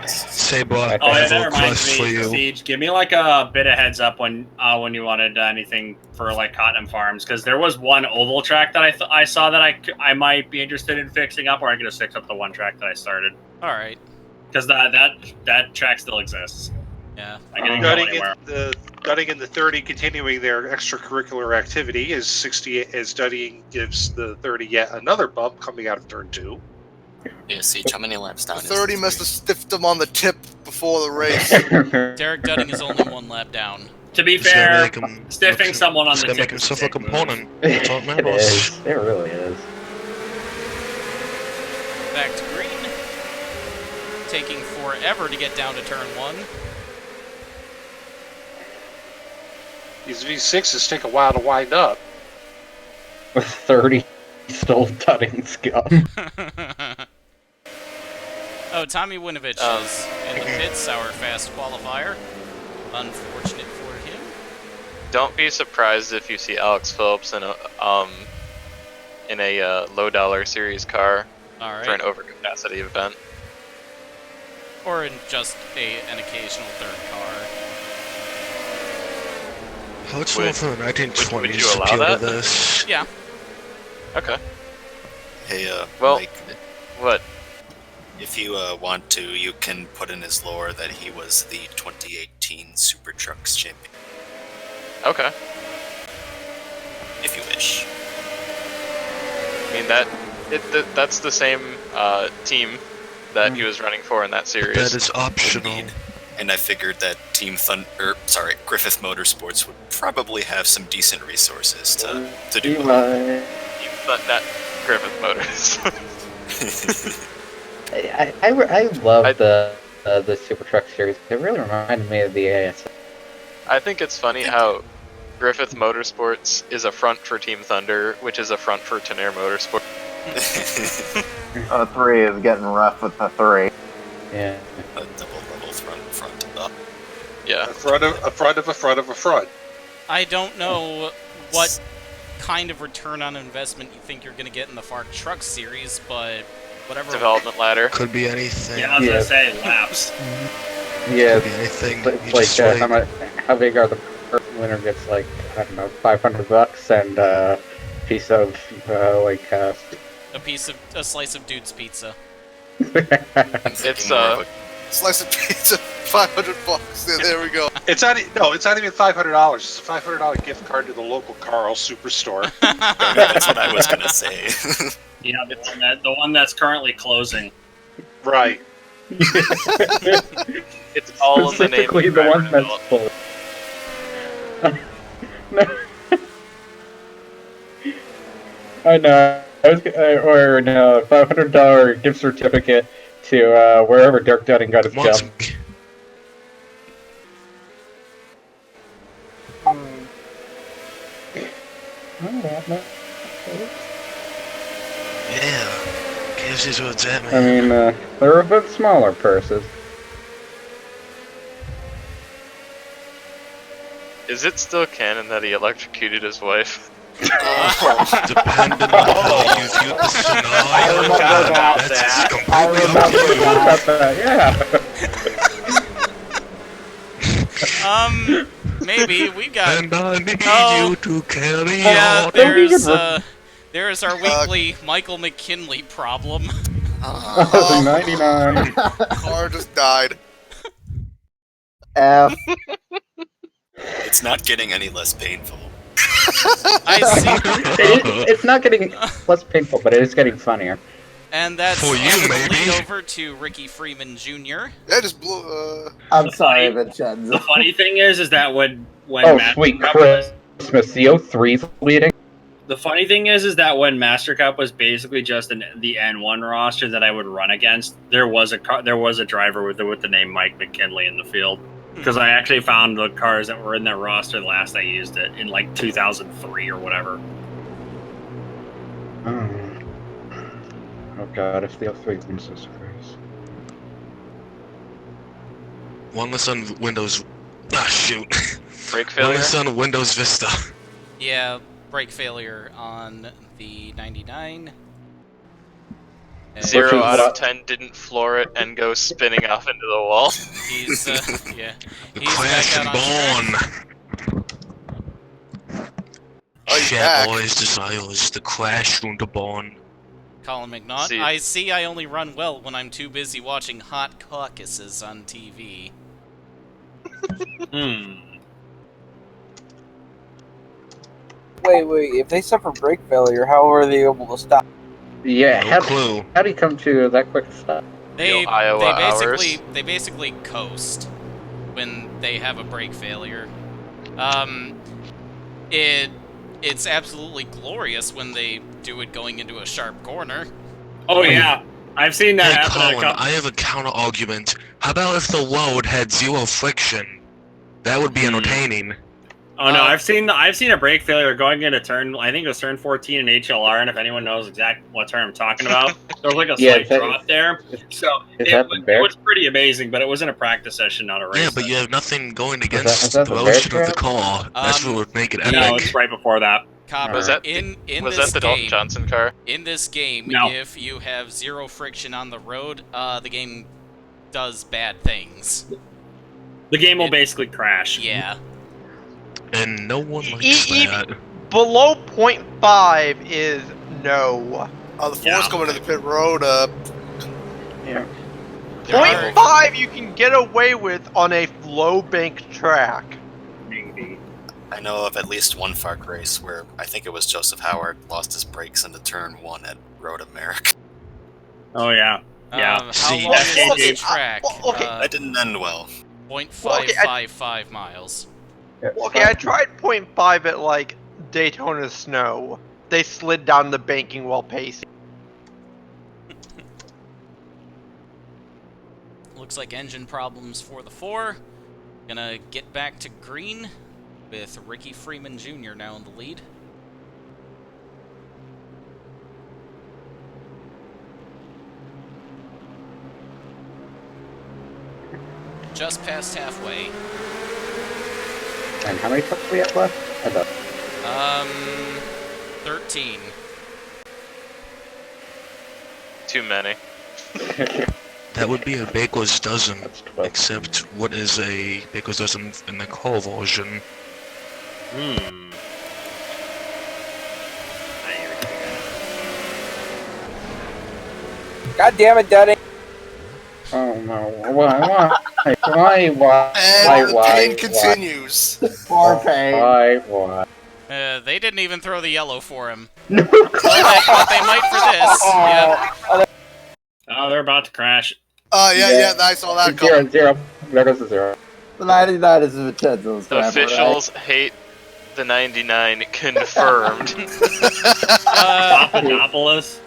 Sable, I Oh, yeah, have a that reminds request for me, you. Siege. Give me like a bit of heads up when you wanted anything for like Cottonham Farms, because there was one oval track that I saw that I might be interested in fixing up, or I could just fix up the one track that I started. All right. Because that track still exists. Yeah. I can go anywhere. Dudding in the 30 continuing their extracurricular activity as 68 as Dudding gives the 30 yet another bump coming out of turn 2. Yeah, Siege, how many laps down The is 30 must have stiffed him on the tip before the race. Derek Dudding is only one lap down. To be Just gotta fair, make him stiffing someone on Just the gotta tip make is himself a a dick move. component. That's all it It matters. is. It really is. Back to green. Taking forever to get down to turn 1. These V6s take a while to wind up. With 30 still Dudding's gum. Oh, Tommy Winovich is in the pits, our fast qualifier. Unfortunate for him. Don't be surprised if you see Alex Phillips in a low dollar series car All right. for an overcapacity event. Or in just an occasional third car. How would someone from the would 1920s you allow appeal that? to this? Yeah. Okay. Hey, Well, Mike, what? if you want to, you can put in his lore that he was the 2018 Super Trucks champion, Okay. if you wish. I mean that's the same team that he was running for in that series. That is optional. Indeed. And I figured that Griffith Motorsports would probably have some decent resources to do both. Not Griffith Motors. I love the Super Truck series. It really reminded me of the AS. I think it's funny how Griffith Motorsports is a front for Team Thunder, which is a front for Tenair Motorsports. 3 is getting rough with the 3. Yeah. A double level front up. Yeah. A front of a front of a front of a front. I don't know what kind of return on investment you think you're going to get in the FARC Truck series, but whatever. Development ladder. Could be anything. Yeah, I was gonna say laps. Yeah. Could be anything. But You like, just wait. how big are the first winner gets like, I don't know, $500 and a piece of a slice of dude's pizza. It's Slice of pizza, $500. There we go. It's not even $500. It's a $500 gift card to the local Carl Superstore. That's what I was gonna say. Yeah, the one that's currently closing. Right. It's all in the name of Specifically the one that's full. No. I know. Or no, $500 gift certificate to wherever Dirk Dudding got his Once- gum. Yeah. KFC's where it's at, man. I mean, they're a bit smaller purses. Is it still canon that he electrocuted his wife? Depending on how you view the scenario, that's completely up to you. Yeah. maybe we got. And I need Oh. you to carry Yeah, on. there's our weekly Michael McKinley problem. 99. Car just died. F. It's not getting any less painful. I see. It's not getting less painful, but it is getting funnier. And that's For you, gonna maybe. lead over to Ricky Freeman Jr. That just blew. I'm The sorry, funny- Vincenzo. The funny thing is that when Oh, Master sweet Cup was, Christmas. The 03's leading. the funny thing is that when Master Cup was basically just the N1 roster that I would run against, there was a driver with the name Mike McKinley in the field. Because I actually found the cars that were in that roster last I used it in like 2003 or whatever. Oh god, if the 03 wins this race. One less on Windows. Ah, shoot. Brake One failure. less on Windows Vista. Yeah, brake failure on the 99. And 0 out of 10 didn't floor it and go spinning off into the wall. He's yeah. The He's crash back and out on track. Oh, he's Shit, back. boys, desires the crash und the born. Colin McNaught. See. I see I only run well when I'm too busy watching hot caucuses on TV. Wait. If they suffer brake failure, how are they able to stop? Yeah, No clue. how do you come to that quick stop? They Iowa they basically coast when they have a brake failure. It's absolutely glorious when they do it going into a sharp corner. Oh yeah, I've seen that Hey, happen. Colin, I have a counter argument. How about if the load had 0 friction? That would be entertaining. Oh no, I've seen a brake failure going into turn. I think it was turn 14 in HLR, and if anyone knows exactly what turn I'm talking about, there was like a slight drop there. So it was pretty amazing, but it was in a practice session, not a race. Yeah, but you have nothing going is against that the the motion bear of the car. That's what would make it epic. No, it's right before that. Copper, Was that in was this that the Dalton game, Johnson car? in this game, No. if you have 0 friction on the road, the game does bad things. The game will basically crash. Yeah. And no one likes that. Below 0.5 is no. Oh, the four's coming to the pit road. Yeah. 0.5 you can get away with on a low bank track. Maybe. I know of at least one FARC race where I think it was Joseph Howard lost his brakes into turn 1 at Road America. Oh yeah. Yeah. How See, long is okay, this track? okay. That didn't end well. 0.555 miles. Okay, I tried 0.5 at like Daytona Snow. They slid down the banking while pacing. Looks like engine problems for the 4. Gonna get back to green with Ricky Freeman Jr. now in the lead. Just past halfway. And how many trucks we have left? I don't. 13. Too many. That would be a baker's dozen, except what is a baker's dozen in the car version? God damn it, Daddy! Oh no! Why? And the pain continues. Poor pain. Why? They didn't even throw the yellow for him. But they might for this. Yeah. Oh, they're about to crash. Yeah, I saw that coming. Zero. There goes the 0. The 99 is Vincenzo's The driver, officials hate the 99 confirmed. Papadopoulos.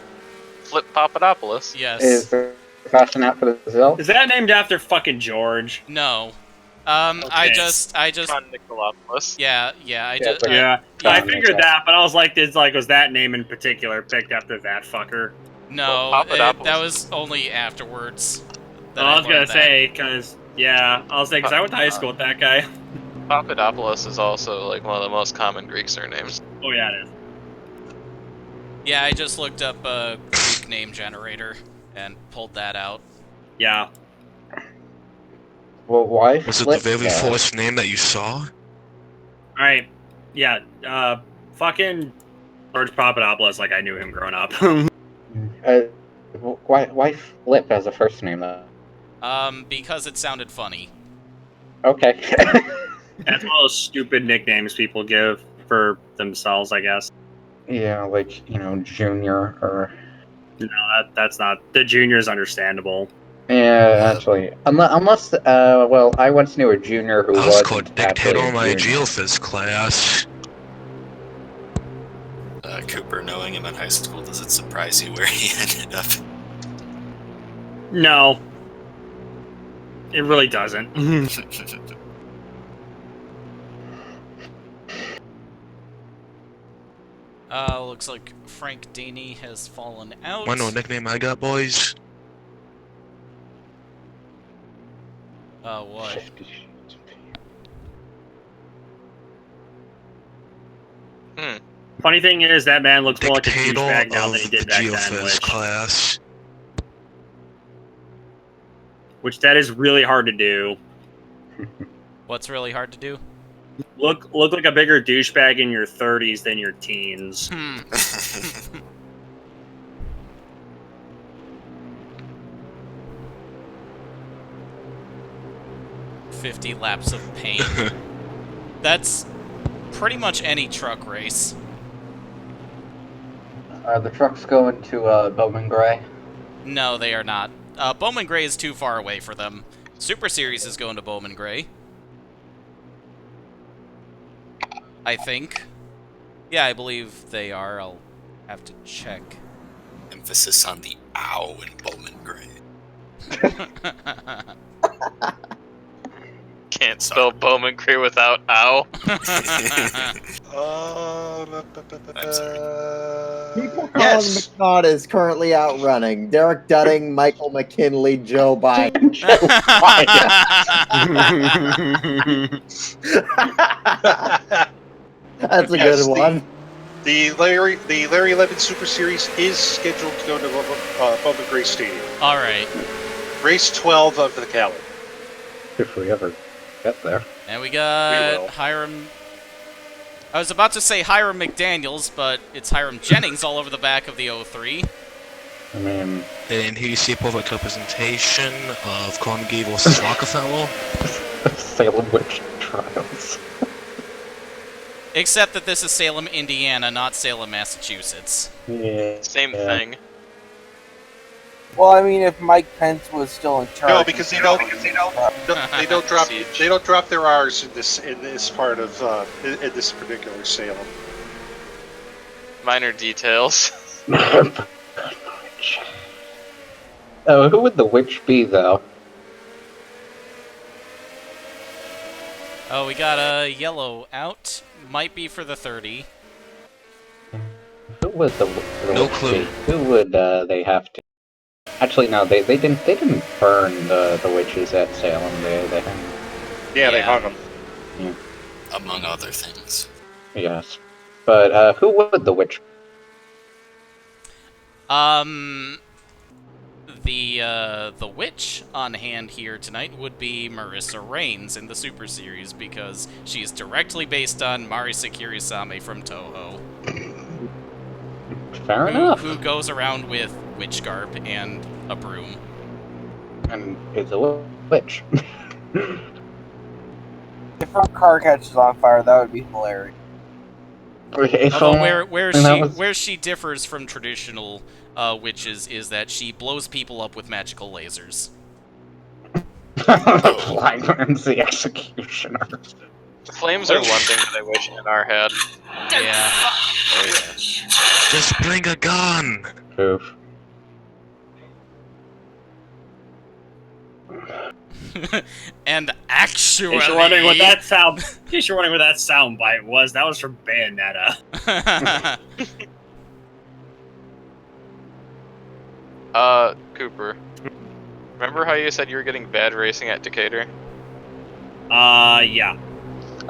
Flip Papadopoulos. Yes. Is there caution out for the Zil? Is that named after fucking George? No. I just. John Nicolopoulos. Yeah. I Yeah, just. Yeah, I John figured Nicolopoulos. that, but I was like, was that name in particular picked after that fucker? No, Well, Papadopoulos that was only afterwards. that I was gonna learned that. say, because I went to high school with that guy. Papadopoulos is also like one of the most common Greek surnames. Oh yeah, it is. Yeah, I just looked up a Greek name generator and pulled that out. Yeah. Well, why? Was it the very first name that you saw? All right. Yeah. Fucking George Papadopoulos, like I knew him growing up. Why Flip as a first name though? Because it sounded funny. Okay. That's one of those stupid nicknames people give for themselves, I guess. Yeah, like Junior or. No, that's not. The Junior is understandable. Yeah, actually, unless well, I once knew a junior who I was wasn't called actually dictator a in my junior. geophys class. Cooper, knowing him in high school, does it surprise you where he ended up? No, it really doesn't. Looks like Frank Daney has fallen out. Wanna know what nickname I got, boys? What? Funny thing is, that man looks more like a Dictator douchebag now than he of did the back then, geophys class. which that is really hard to do. What's really hard to do? Look like a bigger douchebag in your 30s than your teens. 50 laps of pain. That's pretty much any truck race. Are the trucks going to Bowman Gray? No, they are not. Bowman Gray is too far away for them. Super Series is going to Bowman Gray. I think. Yeah, I believe they are. I'll have to check. Emphasis on the ow in Bowman Gray. Can't spell Bowman Gray without ow. People calling Yes. McNaught is currently outrunning Derek Dudding, Michael McKinley, Joe Biden. That's a Yes, good one. The Larry Lemon Super Series is scheduled to go to Bowman Gray Stadium. All right. Race 12 of the calendar. If we ever get there. And we We got will. Hiram. I was about to say Hiram McDaniels, but it's Hiram Jennings all over the back of the 03. I mean, And here you see a perfect representation of Carnegie versus Rockefeller. Salem witch trials. Except that this is Salem, Indiana, not Salem, Massachusetts. Yeah. Same thing. Well, I mean, if Mike Pence was still in charge, No, because they don't drop their R's in this part of in this particular Salem. Minor details. Oh, who would the witch be though? Oh, we got a yellow out. Might be for the 30. Who would the No witch clue. be? Who would they have to? Actually, no, they didn't burn the witches at Salem. They hung. Yeah, they hung them. Yeah. Among other things. Yes, but who would the witch? The witch on hand here tonight would be Marissa Reigns in the Super Series because she is directly based on Marisa Kirisame from Toho. Fair enough. Who goes around with witch garb and a broom. And it's a witch. if her car catches on fire, that would be hilarious. Although where she differs from traditional witches is that she blows people up with magical lasers. Lyman's the executioner. The flames are one thing that I wish in our head. Yeah. Just bring a gun! Oof. And actually, In case you're wondering what that sound, in case you're wondering what that sound bite was, that was from Bayonetta. Cooper. Remember how you said you were getting bad racing at Decatur? Yeah.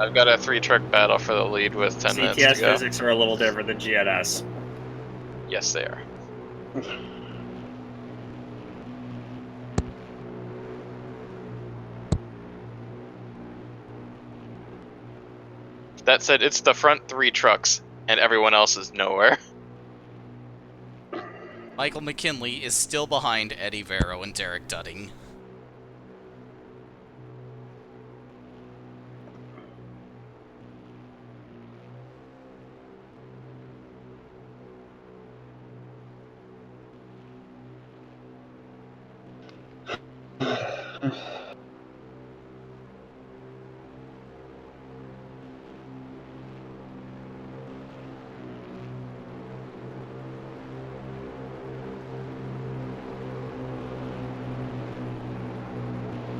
I've got a 3-truck battle for the lead with 10 minutes CTS to go. physics are a little different than GNS. Yes, they are. That said, it's the front 3 trucks, and everyone else is nowhere. Michael McKinley is still behind Eddie Vero and Derek Dudding.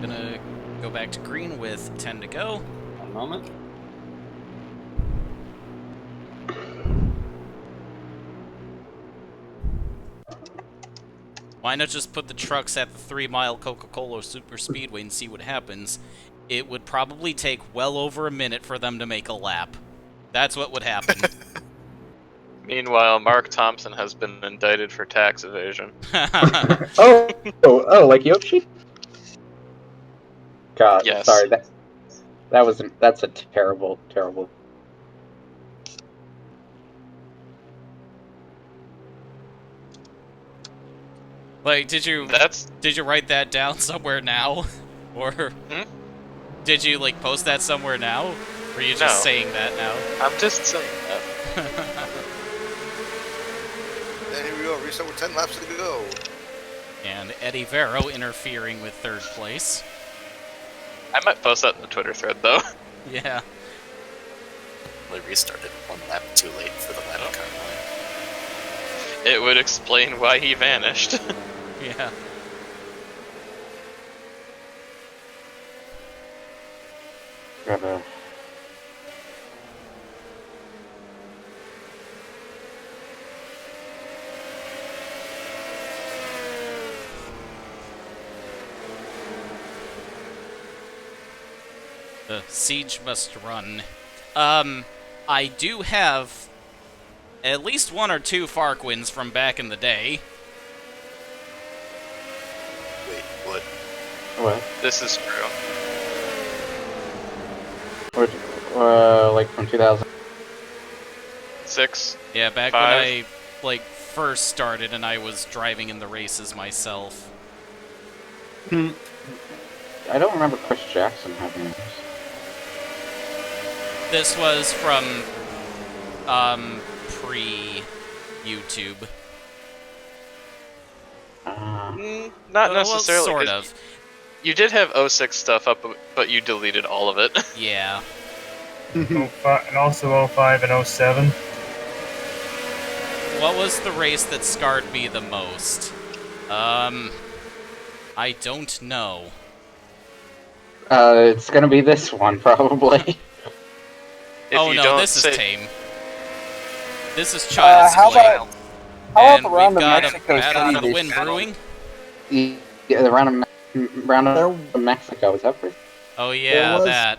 Gonna go back to green with 10 to go. One moment. Why not just put the trucks at the 3-mile Coca-Cola Super Speedway and see what happens? It would probably take well over a minute for them to make a lap. That's what would happen. Meanwhile, Mark Thompson has been indicted for tax evasion. Oh, like Yoshi? God, Yes. sorry, that's a terrible. Like, did you write that down somewhere now? Or did you, like, post that somewhere now? Or are you just saying that now? I'm just saying that. And here we go, reset with 10 laps to go. And Eddie Vero interfering with 3rd place. I might post that in the Twitter thread, though. Yeah. They restarted 1 lap too late for the ladder car line. It would explain why he vanished. Yeah. Gotta... The siege must run. I do have at least 1 or 2 FARC wins from back in the day. Wait, what? What? This is true. Like from 2006? Yeah, back 5. when I, like, first started and I was driving in the races myself. I don't remember Chris Jackson having this. This was from, pre-YouTube. Not Well, necessarily. sort of. You did have 06 stuff up, but you deleted all of it. Yeah. And also 05 and 07. What was the race that scarred me the most? I don't know. It's gonna be this one, probably. Oh no, this is tame. This is child's how play. about the round we've of got Mexico a battle City for the this win year? brewing. Yeah, the round of Mexico, is that for? Oh yeah, that.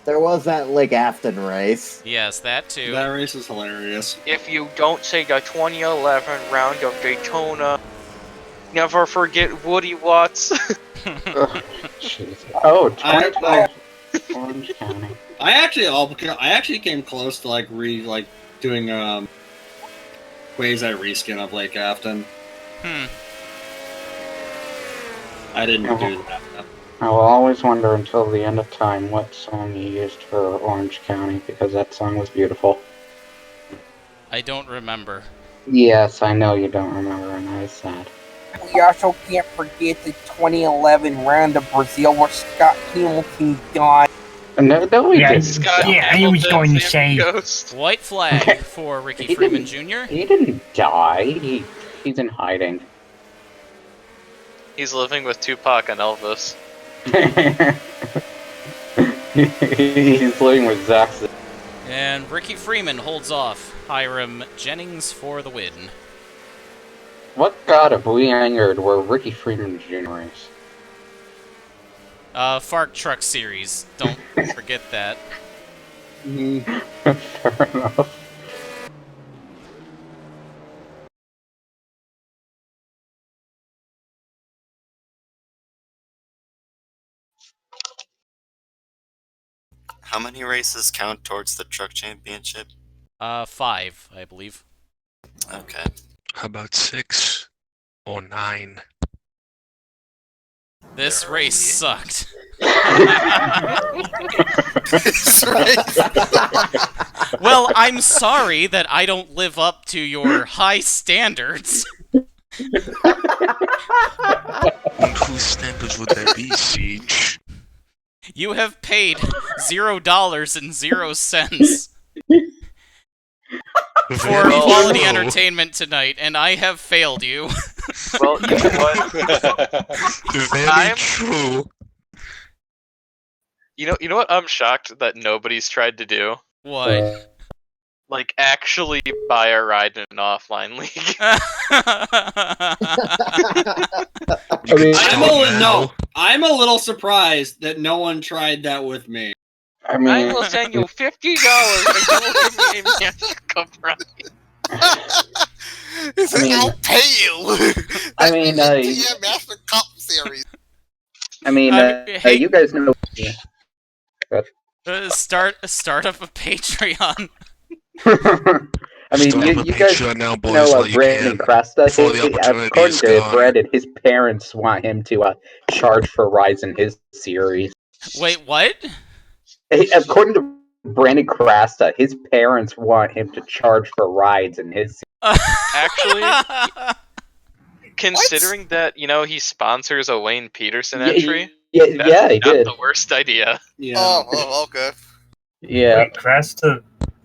There was that Lake Afton race. Yes, that too. That race is hilarious. If you don't say the 2011 round of Daytona, never forget Woody Watts. Oh, Orange County. I actually came close to doing quasi reskin of Lake Afton. I didn't do that. I will always wonder until the end of time what song you used for Orange County, because that song was beautiful. I don't remember. Yes, I know you don't remember, and that is sad. We also can't forget the 2011 round of Brazil where Scott Hamilton died. No, we Yeah, didn't. I knew he was going to say. White flag for Ricky Freeman Jr. He didn't die. He's in hiding. He's living with Tupac and Elvis. He's living with Zach. And Ricky Freeman holds off Hiram Jennings for the win. What god have we angered where Ricky Freeman Jr. is? FARC Truck Series. Don't forget that. Fair enough. How many races count towards the truck championship? 5, I believe. Okay. How about 6 or 9? This There are race only sucked. Well, I'm sorry that I don't live up to your high standards. And whose standards would that be, Siege? You have paid $0.00 for Very quality true. entertainment tonight, and I have failed you. Well, you know what? Very true. You know what? I'm shocked that nobody's tried to do. What? Like, actually buy a ride in an offline league. You can No, I'm a little surprised that no one tried that with me. I mean, I will send you $50 and you will give me a Master Cup ride. He said, I'll pay you. I mean, yeah, Master Cup Series. I mean, hey- you guys know. Start up a Patreon. I mean, Start up a you guys Patreon now, boys, know while you Brandon can, Cresta. before the opportunity According is to gone. Brandon, his parents want him to charge for rides in his series. Wait, what? According to Brandon Cresta, his parents want him to charge for rides in his series. Actually, considering that, he sponsors a Wayne Peterson entry, Yeah, that's he not did. the worst idea. Yeah. Oh, okay. Yeah. Wait, Cresta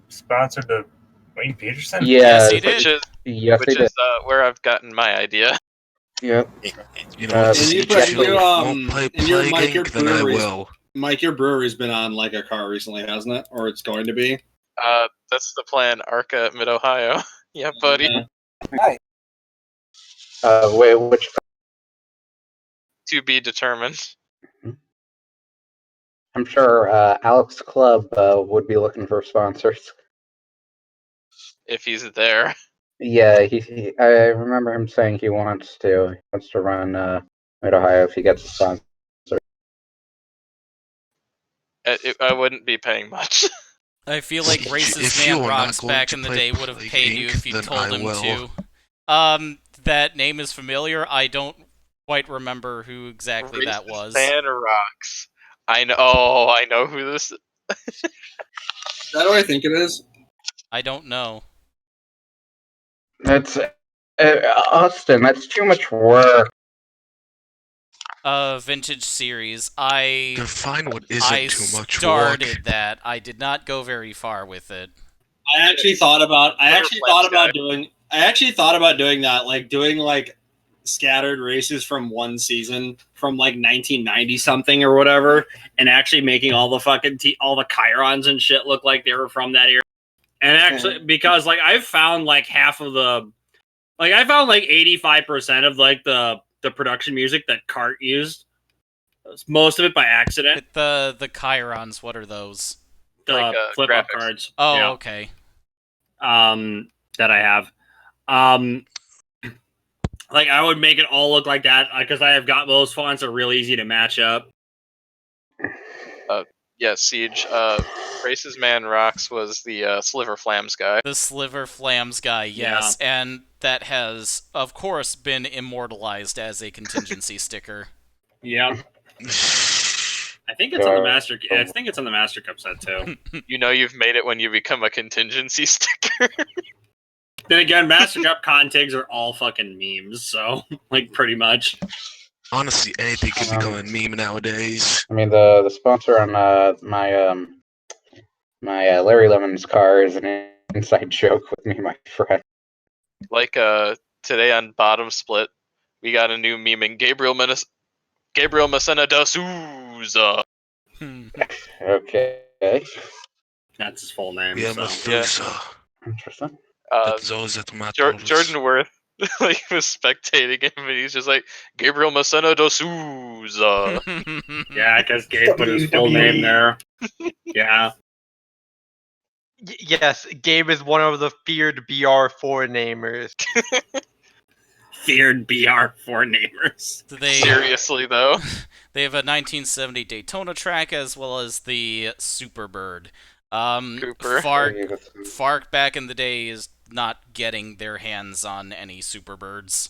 sponsored the Wayne Peterson? Yes, he did. Which is where I've gotten my idea. Yep. You know what, And you, Siege, if you won't and play your Mike, your Plague Inc., then I brewery's, will. Mike, your brewery's been on like a car recently, hasn't it? Or it's going to be. That's the plan. Arca, Mid Ohio. Yeah, buddy. Hi. Wait, which? To be determined. I'm sure Alex Club would be looking for sponsors. If he's there. Yeah, I remember him saying he wants to run Mid Ohio if he gets a sponsor. I wouldn't be paying much. I feel like Racist If you Man are Rocks not going back to in the play day would have Plague paid you Inc., if you then told I him will. to. That name is familiar. I don't quite remember who exactly that was. Man Rocks. I know who this is. Is that what I think it is? I don't know. That's Austin. That's too much work. Vintage series. I Define what isn't too much started work. that. I did not go very far with it. I actually thought about doing that, like doing like scattered races from one season from like 1990 something or whatever, and actually making all the fucking all the chyrons and shit look like they were from that era. And actually, because like I've found like half of the, like I found like 85% of like the production music that Cart used. Most of it by accident. The chyrons. What are those? The Like, flip up graphics. cards. Oh, Yeah. okay. That I have. Like I would make it all look like that because I have got those fonts are real easy to match up. Yeah, Siege. Races Man Rocks was the Sliver Flams guy. The Sliver Flams guy, yes, and that has, of course, been immortalized as a contingency sticker. Yeah. I think it's on the Master. I think it's on the Master Cup set too. You know you've made it when you become a contingency sticker. Then again, Master Cup contigs are all fucking memes, so like pretty much. Honestly, anything can become a meme nowadays. I mean, the sponsor on my Larry Lemon's car is an inside joke with me and my friend. Like today on Bottom Split, we got a new meme in Gabriel Messina da Souza. Okay. That's his full name. Yeah, So. Methuselah. Interesting. That's always at Jordan Worth like was spectating him, and he's just like Gabriel Messina da Souza. Yeah, because Gabe put his full name there. Yeah. Yes, Gabe is one of the feared BR4 namers. feared BR4 neighbors. Seriously, though. They have a 1970 Daytona track as well as the Superbird. Cooper. FARC back in the day is not getting their hands on any Superbirds.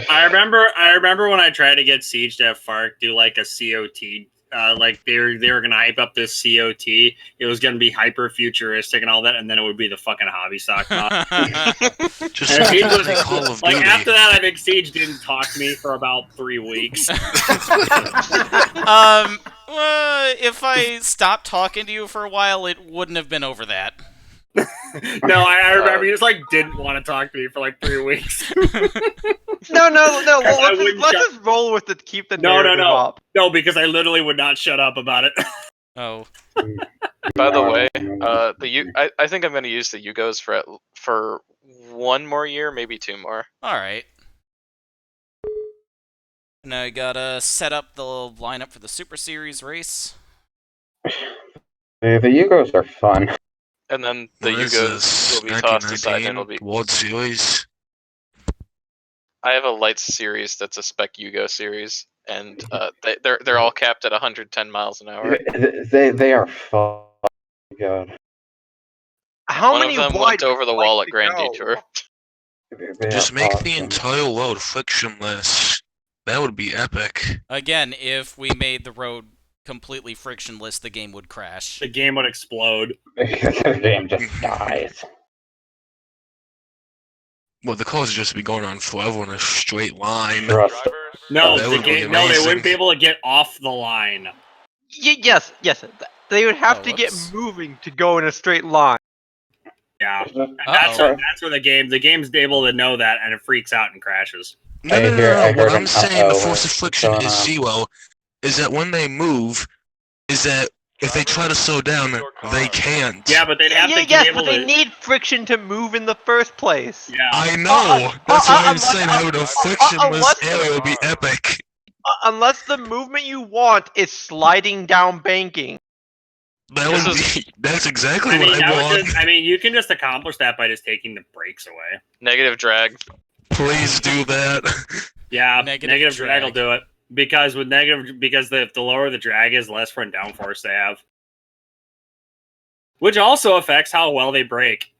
I remember when I tried to get Siege to have FARC do like a COT. Like they were gonna hype up this COT. It was gonna be hyper futuristic and all that, and then it would be the fucking hobby stock mod. Just And Siege was, like Call of like Duty. after that, I think Siege didn't talk to me for about 3 weeks. If I stopped talking to you for a while, it wouldn't have been over that. No, I remember he just like didn't want to talk to me for like 3 weeks. No. Well, I let's wouldn't just roll with it. Keep the No, narrative up. no, because I literally would not shut up about it. Oh. By the way, I think I'm going to use the Yugos for 1 more year, maybe 2 more. Alright. Now I gotta set up the lineup for the Super Series race. The Yugos are fun. And then the What is Yugos this? will be tossed aside and it'll 1919 be... World Series? I have a lights series that's a spec Yugo series, and they're all capped at 110 miles an hour. They are fun. God. How One many of them wide went over the would wall like at Grand to go? Detour. Just make the entire road frictionless. That would be epic. Again, if we made the road completely frictionless, the game would crash. The game would explode. The game just dies. Well, the cars would just be going on forever in a straight line. Trust. No, That would be they amazing. wouldn't be able to get off the line. Yes. They would have to get whoops. moving to go in a straight line. Yeah, Uh-oh. that's where the game's able to know that, and it freaks out and crashes. No. I heard What an I'm saying, the uh-oh force of friction going is on. 0, is that when they move, is that if they try to slow down, they can't. Yeah, but they'd have to be Yes, able but they to. need friction to move in the first place. Yeah, I know! That's what I'm unless- saying, having a frictionless unless- area would be epic. Unless the movement you want is sliding down banking. That's exactly I mean, what I want. you can just accomplish that by just taking the brakes away. Negative drag. Please do that. Yeah, Negative negative drag. drag will do it because the lower the drag is, the less front downforce they have, which also affects how well they brake.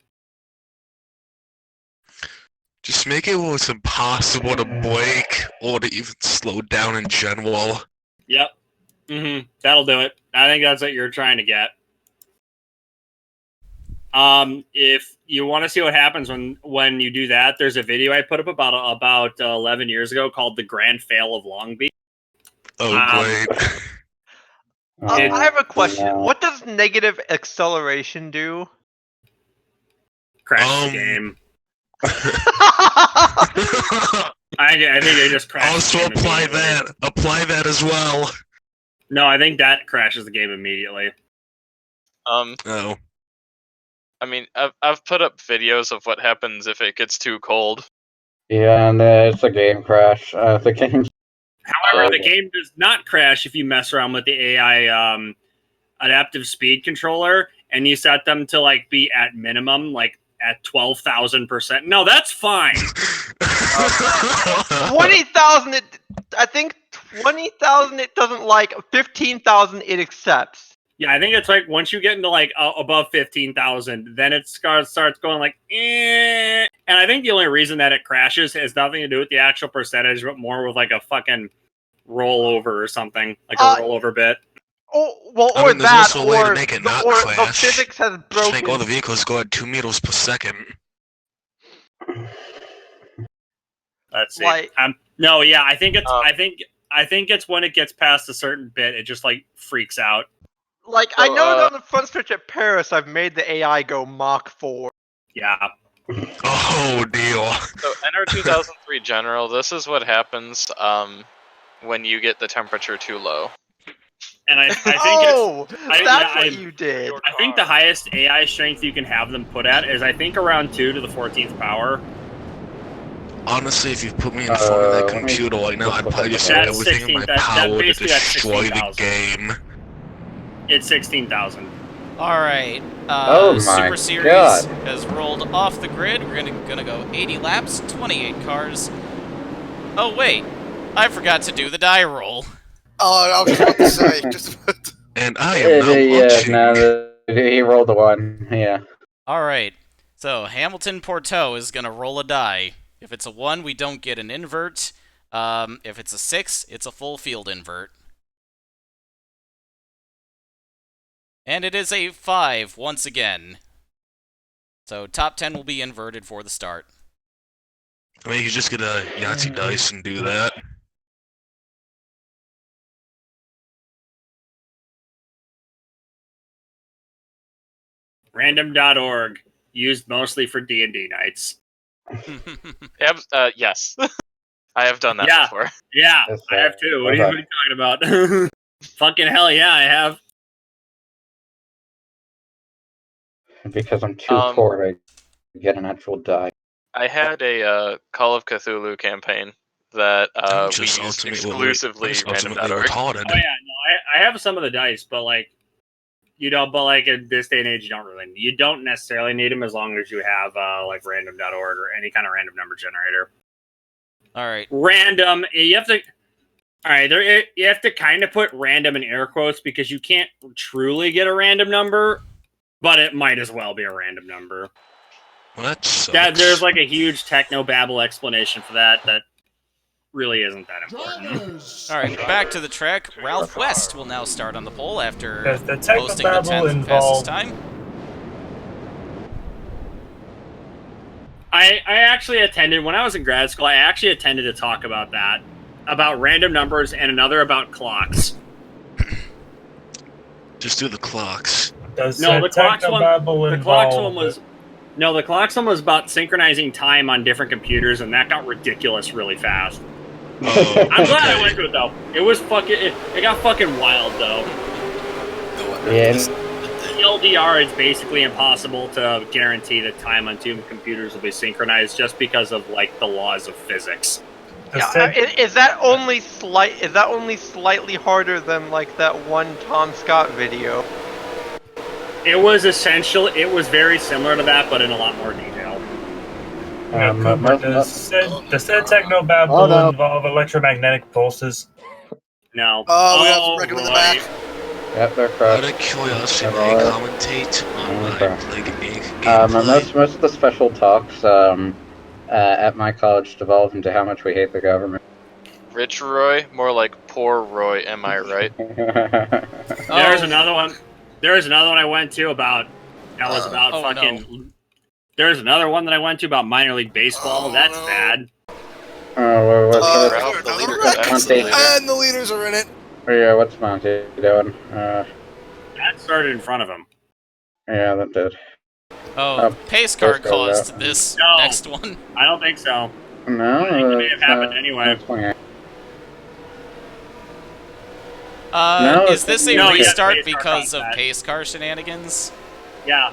Just make it where it's impossible to brake or to even slow down in general. Yep. That'll do it. I think that's what you're trying to get. If you want to see what happens when you do that, there's a video I put up about 11 years ago called "The Grand Fail of Long Beach." Oh, great. I have a question. Yeah. What does negative acceleration do? Crash the game. I think they just crash. Also the game apply immediately. that. Apply that as well. No, I think that crashes the game immediately. Oh. I mean, I've put up videos of what happens if it gets too cold. Yeah, and it's a game crash. The game. However, the game does not crash if you mess around with the AI adaptive speed controller and you set them to like be at minimum, like at 12,000%. No, that's fine. 20,000. I think 20,000 it doesn't like. 15,000 it accepts. Yeah, I think it's like once you get into like above 15,000, then it starts going like, eh. And I think the only reason that it crashes has nothing to do with the actual percentage, but more with like a fucking rollover or something, like a rollover bit. Oh well, I or mean, there's that, also a way to or make it the, not or the crash. physics has Just make all broken. the vehicles go at 2 meters per second. Let's see. Like- No, yeah, I think it's I think it's when it gets past a certain bit, it just like freaks out. Like I So, know on the front stretch at Paris, I've made the AI go Mach 4. Yeah. Oh, deal. So NR 2003 General, this is what happens when you get the temperature too low. And I think Oh, I- that's yeah, what you did. I think the highest AI strength you can have them put at is I think around 2 to the 14th power. Honestly, if you put me in front of that let me computer right now, I'd probably just use That's everything in my 16 that power to basically that's destroy the 16,000. game. It's 16,000. All right. Oh my Super Series God. has rolled off the grid. We're gonna go 80 laps, 28 cars. Oh, wait. I forgot to do the die roll. Oh, I was just about to say. And I am now watching. No, he rolled a 1. Yeah. Alright. So, Hamilton Porteau is going to roll a die. If it's a 1, we don't get an invert. If it's a 6, it's a full field invert. And it is a 5 once again. So, top 10 will be inverted for the start. I mean, you just get a Yahtzee dice and do that. Random.org, used mostly for D&D nights. Yes. I have done that before. Yeah, I have too. What are you talking about? Fucking hell yeah, I have. Because I'm too poor to get an actual die. I had a Call of Cthulhu campaign that we used exclusively random.org. Oh yeah, no, I have some of the dice, but like, in this day and age, you don't necessarily need them as long as you have like random.org or any kind of random number generator. All right. Random, you have to. All right, you have to kind of put random in air quotes because you can't truly get a random number, but it might as well be a random number. Well, that sucks. There's like a huge techno-babble explanation for that really isn't that important. All right, back to the track. Ralph West will now start on the pole after The posting the 10th fastest time. I actually attended, when I was in grad school, I actually attended a talk about that. About random numbers and another about clocks. Just do the clocks. The clocks one was about synchronizing time on different computers, and that got ridiculous really fast. Oh, I'm glad I went to it though. It was it got fucking wild though. Yeah. LDR, it's basically impossible to guarantee that time on two computers will be synchronized just because of like the laws of physics. Yeah, is that only slightly harder than like that one Tom Scott video? It was very similar to that, but in a lot more detail. Does said technobabble involve electromagnetic pulses? No. Oh, we have record in the back. Yep, they're crushed. Out of curiosity, may I commentate on my gameplay? Most of the special talks at my college devolve into how much we hate the government. Rich Roy, more like poor Roy, am I right? There's another one. There's another one I went to about fucking. No. There's another one that I went to about minor league baseball. That's bad. Ralph, the leader and the leaders are in it. Oh, yeah, what's Monty doing? That started in front of him. Yeah, that did. Pace car caused this next one. I don't think so. No, it may have happened anyway. Is this a restart because of pace car shenanigans? Yeah.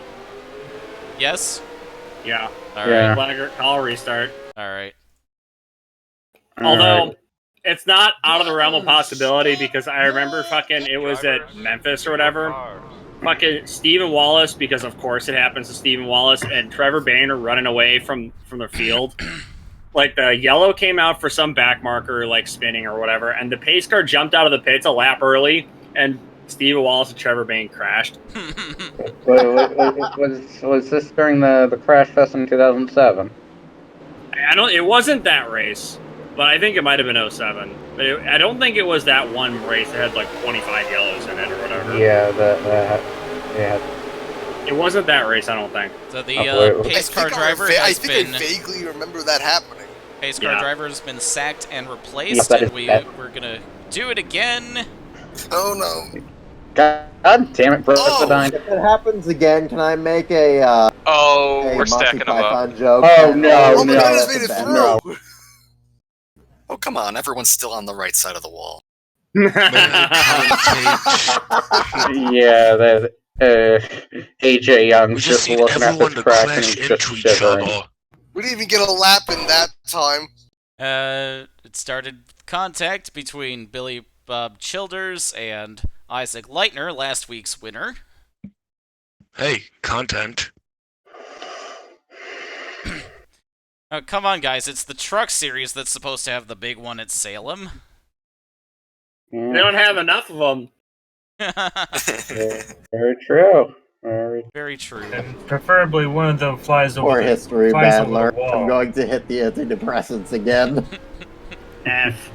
Yes? Yeah. Alright. Call restart. Alright. Although, it's not out of the realm of possibility because I remember it was at Memphis or whatever. Fucking Stephen Wallace, because of course it happens to Stephen Wallace, and Trevor Bain are running away from the field. Like, the yellow came out for some back marker, like, spinning or whatever, and the pace car jumped out of the pits a lap early, and Stephen Wallace and Trevor Bain crashed. Was this during the Crash Fest in 2007? It wasn't that race, but I think it might have been 07. But I don't think it was that one race that had, like, 25 yellows in it or whatever. Yeah, It wasn't that race, I don't think. So the pace car driver has been... I vaguely remember that happening. Pace car driver has been sacked and replaced, and we're gonna do it again. Oh no. God damn it, Brosadine. If it happens again, can I make a we're stacking them up. Joke? Oh no, no. That's made it bad. through. No. Oh, come on, everyone's still on the right side of the wall. Yeah, AJ Young's just looking at this crack and he's just shivering. We didn't even get a lap in that time. It started contact between Billy Bob Childers and Isaac Leitner, last week's winner. Hey, content. Oh, come on, guys. It's the truck series that's supposed to have the big one at Salem. They don't have enough of them. Very true. Very true. And preferably one of them flies over Poor the history, flies over Badler. the wall. I'm going to hit the antidepressants again. F.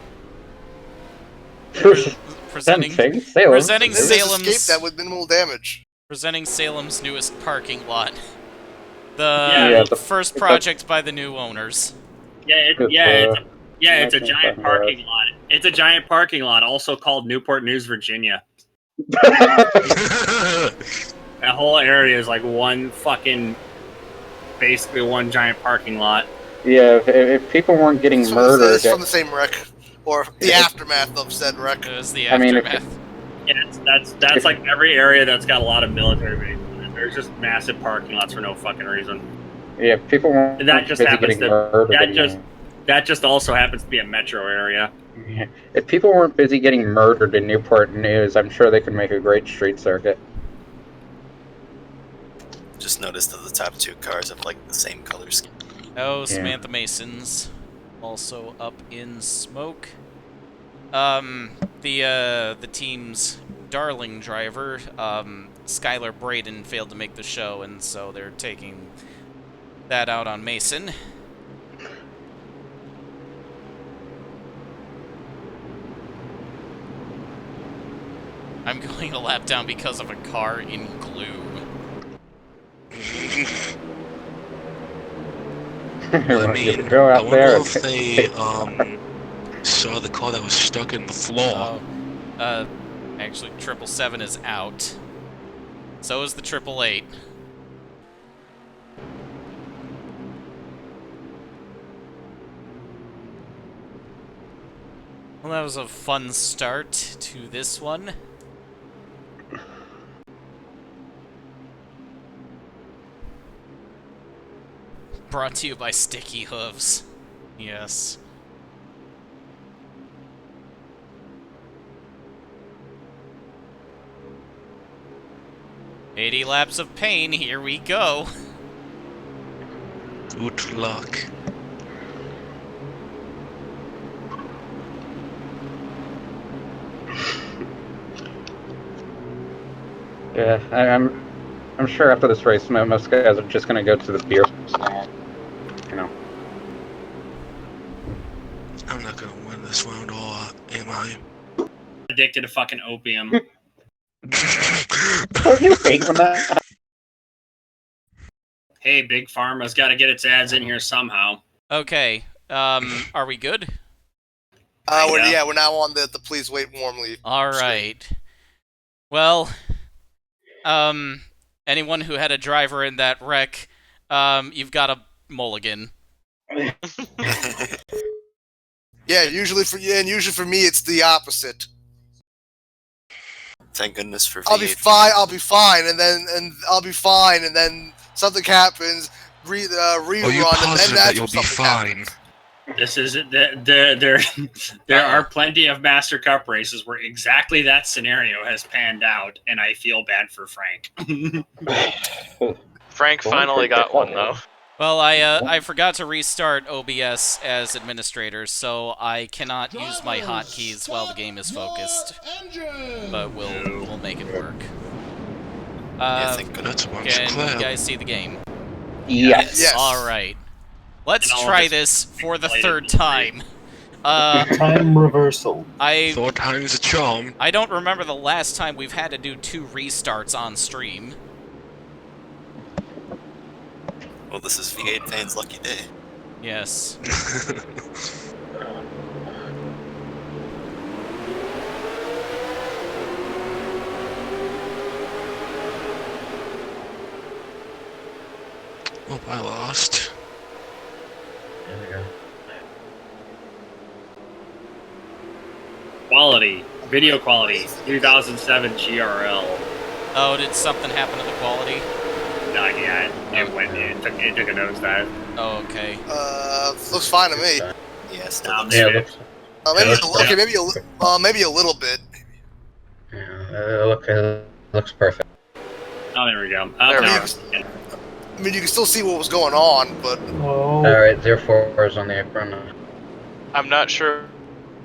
Presenting Escape Salem's that with minimal damage. presenting Salem's newest parking lot. The first project by the new owners. It's a giant parking lot. It's a giant parking lot, also called Newport News, Virginia. That whole area is like basically one giant parking lot. Yeah, if people weren't getting murdered, It's from the same wreck, or the aftermath of said wreck. It was the aftermath. That's like every area that's got a lot of military bases in it. There's just massive parking lots for no fucking reason. Yeah, people weren't That just busy happens getting to murdered. that just also happens to be a metro area. Yeah. If people weren't busy getting murdered in Newport News, I'm sure they could make a great street circuit. Just noticed that the top two cars have like the same color scheme. Oh, Samantha Mason's also up in smoke. The team's darling driver, Skylar Braden, failed to make the show, and so they're taking that out on Mason. I'm going a lap down because of a car in glue. I mean, I wonder if they saw the car that was stuck in the floor. Actually, 777 is out. So is the 888. Well, that was a fun start to this one. Brought to you by Sticky Hooves. Yes. "80 laps of pain, here we go." Good luck. Yeah, I'm sure after this race, most guys are just gonna go to the beer stand. You know. I'm not gonna win this round, or am I? Addicted to fucking opium. Don't you hate when that? Hey, Big Pharma's got to get its ads in here somehow. Okay, are we good? We're now on the please wait warmly. Alright. Well, anyone who had a driver in that wreck, you've got a mulligan. Yeah, usually for me it's the opposite. Thank goodness for I'll be fine, and then something happens, rerun, Are you and positive then that that's you'll when be something fine? happens. This is there are plenty of Master Cup races where exactly that scenario has panned out, and I feel bad for Frank. Frank finally got one though. Well, I forgot to restart OBS as administrator, so I cannot use my hotkeys while the game is focused. But we'll make it work. Can you guys see the game? Yes. Alright. Let's try this for the third time. Time reversal. Third time's a charm. I don't remember the last time we've had to do 2 restarts on stream. Well, this is V8 fans' lucky day. Yes. Oh, I lost. There we go. Quality. Video quality. 2007 GRL. Oh, did something happen to the quality? Not yet. It took a nosedive. Oh, okay. Looks fine to me. Yes. Maybe a little bit. Yeah, looks perfect. Oh, there we go. Maybe I mean, you can still see what was going on, but Alright, 04 is on the apron. I'm not sure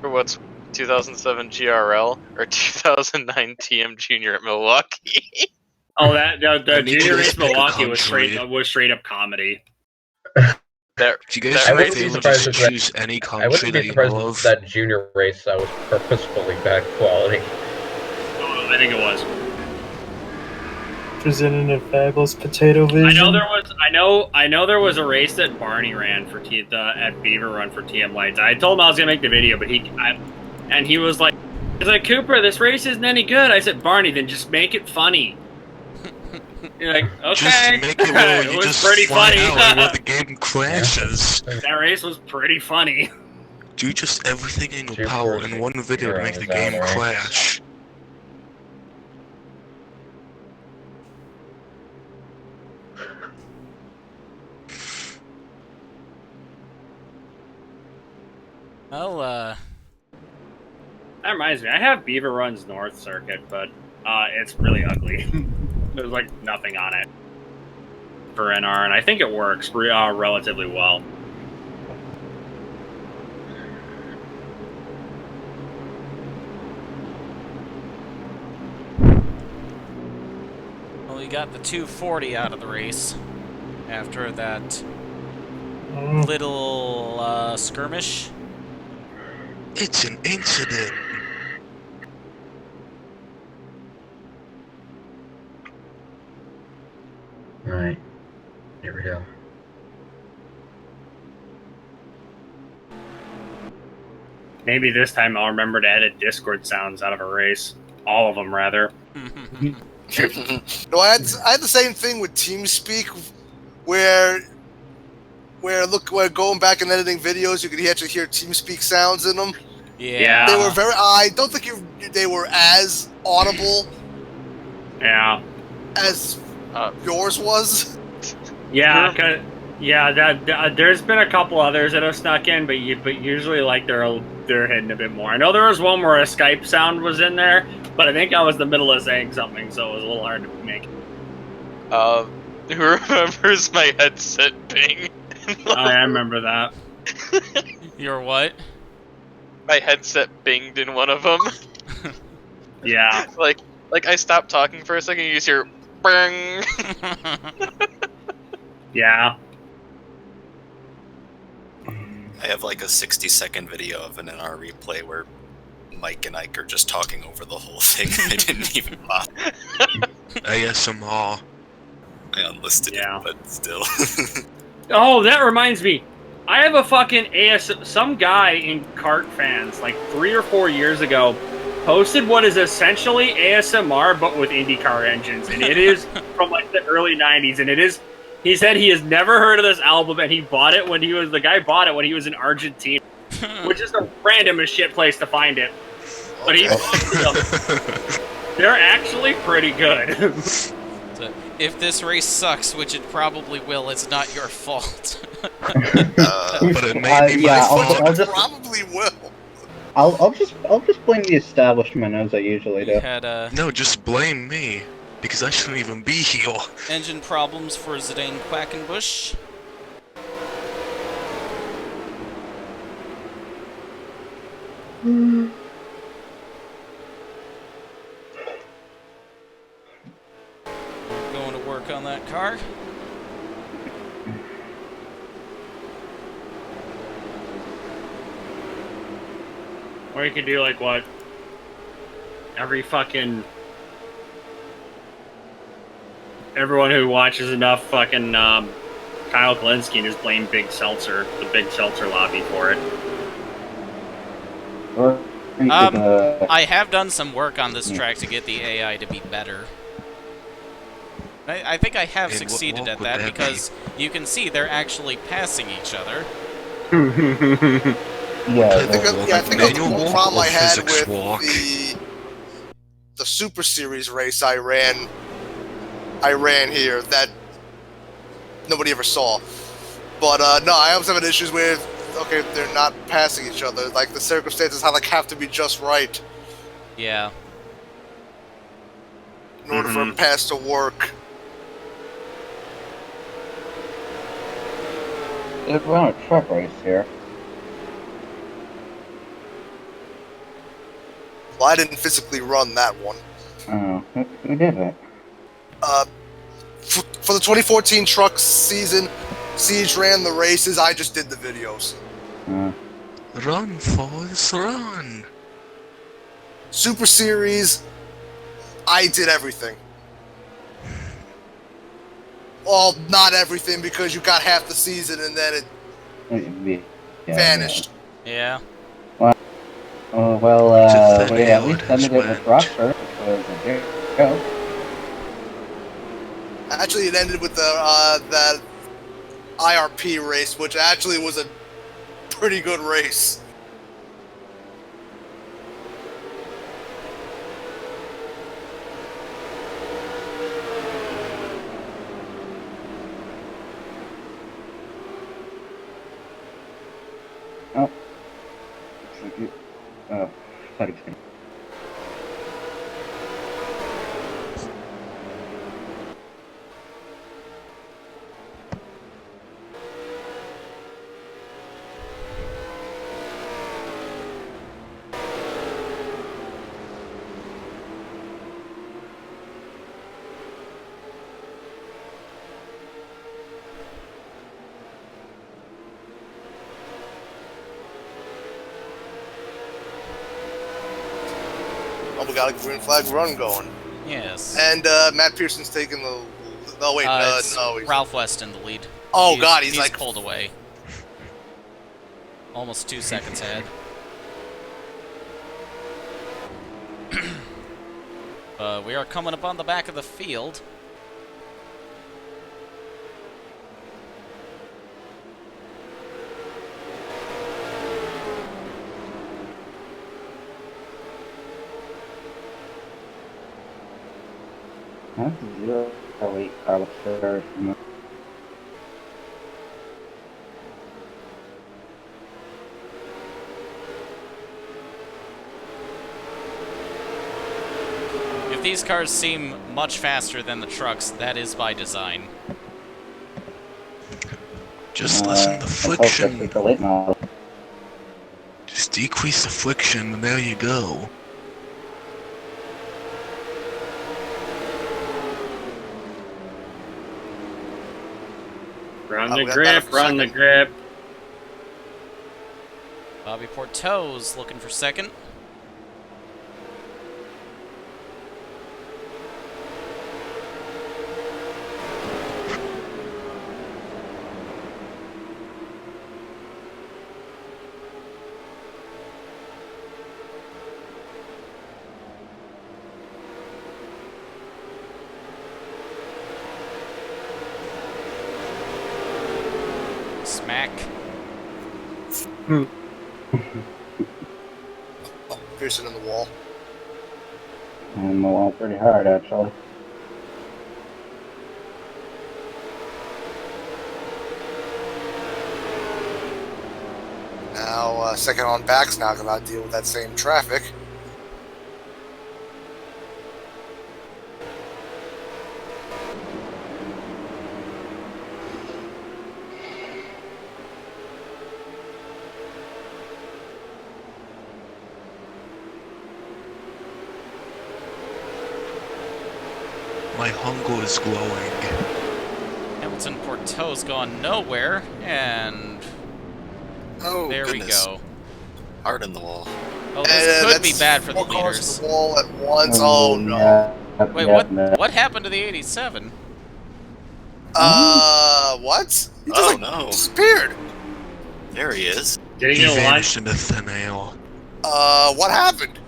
what's 2007 GRL or 2009 TM Junior at Milwaukee. Oh, that the need junior to race pick a Milwaukee was country. straight up comedy. That Do you guys that think race they is would surprised just if that- choose any I country wouldn't that be you surprised know if of? that junior race was purposefully bad quality. Oh, I think it was. Presenting a fabulous potato vision. I know there was a race that Barney ran for at Beaver Run for TM Lights. I told him I was gonna make the video, but he was like, Cooper, this race isn't any good. I said, Barney, then just make it funny. You're like, okay. Just make it where It you was just pretty fly funny. out where the game crashes. That race was pretty funny. Do just everything in your Super power in one video to make the game Right. crash. Well, That reminds me, I have Beaver Run's North Circuit, but it's really ugly. There's like nothing on it for NR, and I think it works relatively well. well, we got the 240 out of the race after that little skirmish. It's an incident. Right. Here we go. Maybe this time I'll remember to edit Discord sounds out of a race. All of them, rather. No, I had the same thing with TeamSpeak, where going back and editing videos, you could actually hear TeamSpeak sounds in them. Yeah. They were I don't think they were as audible. Yeah. As yours was. Yeah, there's been a couple others that have snuck in, but usually like they're hidden a bit more. I know there was one where a Skype sound was in there, but I think I was in the middle of saying something, so it was a little hard to make. Who remembers my headset ping? I remember that. Your what? My headset binged in one of them. Yeah. Like I stopped talking for a second, you just hear bang. Yeah. I have like a 60-second video of an NR replay where Mike and Ike are just talking over the whole thing. I didn't even bother. ASMR. I unlisted it, but still. Oh, that reminds me. I have a fucking some guy in kart fans like 3 or 4 years ago posted what is essentially ASMR but with IndyCar engines, and it is from like the early 90s, and it is. He said he has never heard of this album, and he bought it when the guy bought it when he was in Argentina, which is the random as shit place to find it. But he bought them. They're actually pretty good. So, if this race sucks, which it probably will, it's not your fault. But it may be my fault. I'll just probably will. I'll just blame the establishment as I usually do. Had No, just blame me. Because I shouldn't even be here. engine problems for Zidane Quackenbush. Going to work on that car. Or you could do like what? Everyone who watches enough fucking Kyle Kalinske and just blame Big Seltzer, the Big Seltzer lobby for it. I have done some work on this track to get the AI to be better. I think I have succeeded at that because you can see they're actually passing each other. I think that's the problem I had with the Super Series race I ran here that nobody ever saw. But no, I was having issues with, okay, they're not passing each other. Like, the circumstances have to be just right. Yeah. In order for a pass to work. It run a truck race here. Well, I didn't physically run that one. Oh, who did it? For the 2014 truck season, Siege ran the races. I just did the videos. Run, Forrest, run! Super Series, I did everything. Well, not everything, because you got half the season and then it vanished. Yeah. Well, we at least ended it with roster, which was a joke. Actually, it ended with that IRP race, which actually was a pretty good race. Oh. Looks like you. Oh, thought it was gonna. Oh, we got a green flag run going. Yes. And Matt Pearson's taking the. Oh wait, no, he's Ralph West in the lead. Oh God, he's like pulled away. Almost 2 seconds ahead. We are coming up on the back of the field. That's 0.08 Carlos Ferrer. If these cars seem much faster than the trucks, that is by design. Just lessen the friction. Just decrease the friction, and there you go. Run the grip, run the grip. Bobby Porto's looking for second. Smack. Oh, Pearson in the wall. And the wall pretty hard, actually. Now, second on back's now going to deal with that same traffic. My hunger is growing. Hamilton Porto's gone nowhere, and Oh, there goodness. we go. Hard in the wall. Oh, this could be bad for the leaders. The wall at once. Oh no. Wait, what happened to the 87? What? He just Oh like no. disappeared. There he is. Getting He in line. vanished into thin air. What happened?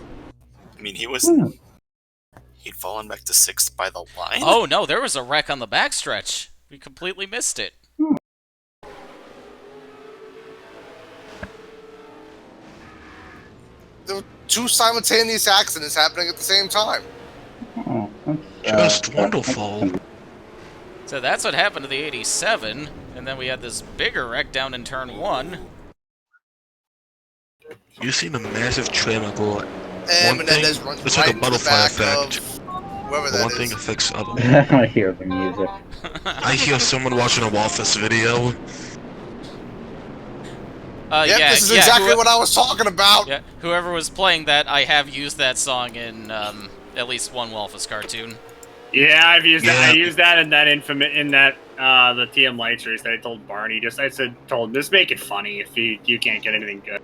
I mean, he'd fallen back to 6th by the line. Oh no, there was a wreck on the backstretch. We completely missed it. There were two simultaneous accidents happening at the same time. Oh, Just wonderful. So that's what happened to the 87, and then we had this bigger wreck down in turn 1. You seen a massive trailer go. And One thing, Menendez runs it's right like a into the butterfly back effect. of whoever But that one is. thing affects other. I hear the music. I hear someone watching a Walfus video. This is exactly what I was talking about. Yeah, whoever was playing that, I have used that song in at least one Wolfus cartoon. Yeah, I've used that. I used that in that the TM Lights race that I told Barney. Told him, just make it funny if you can't get anything good.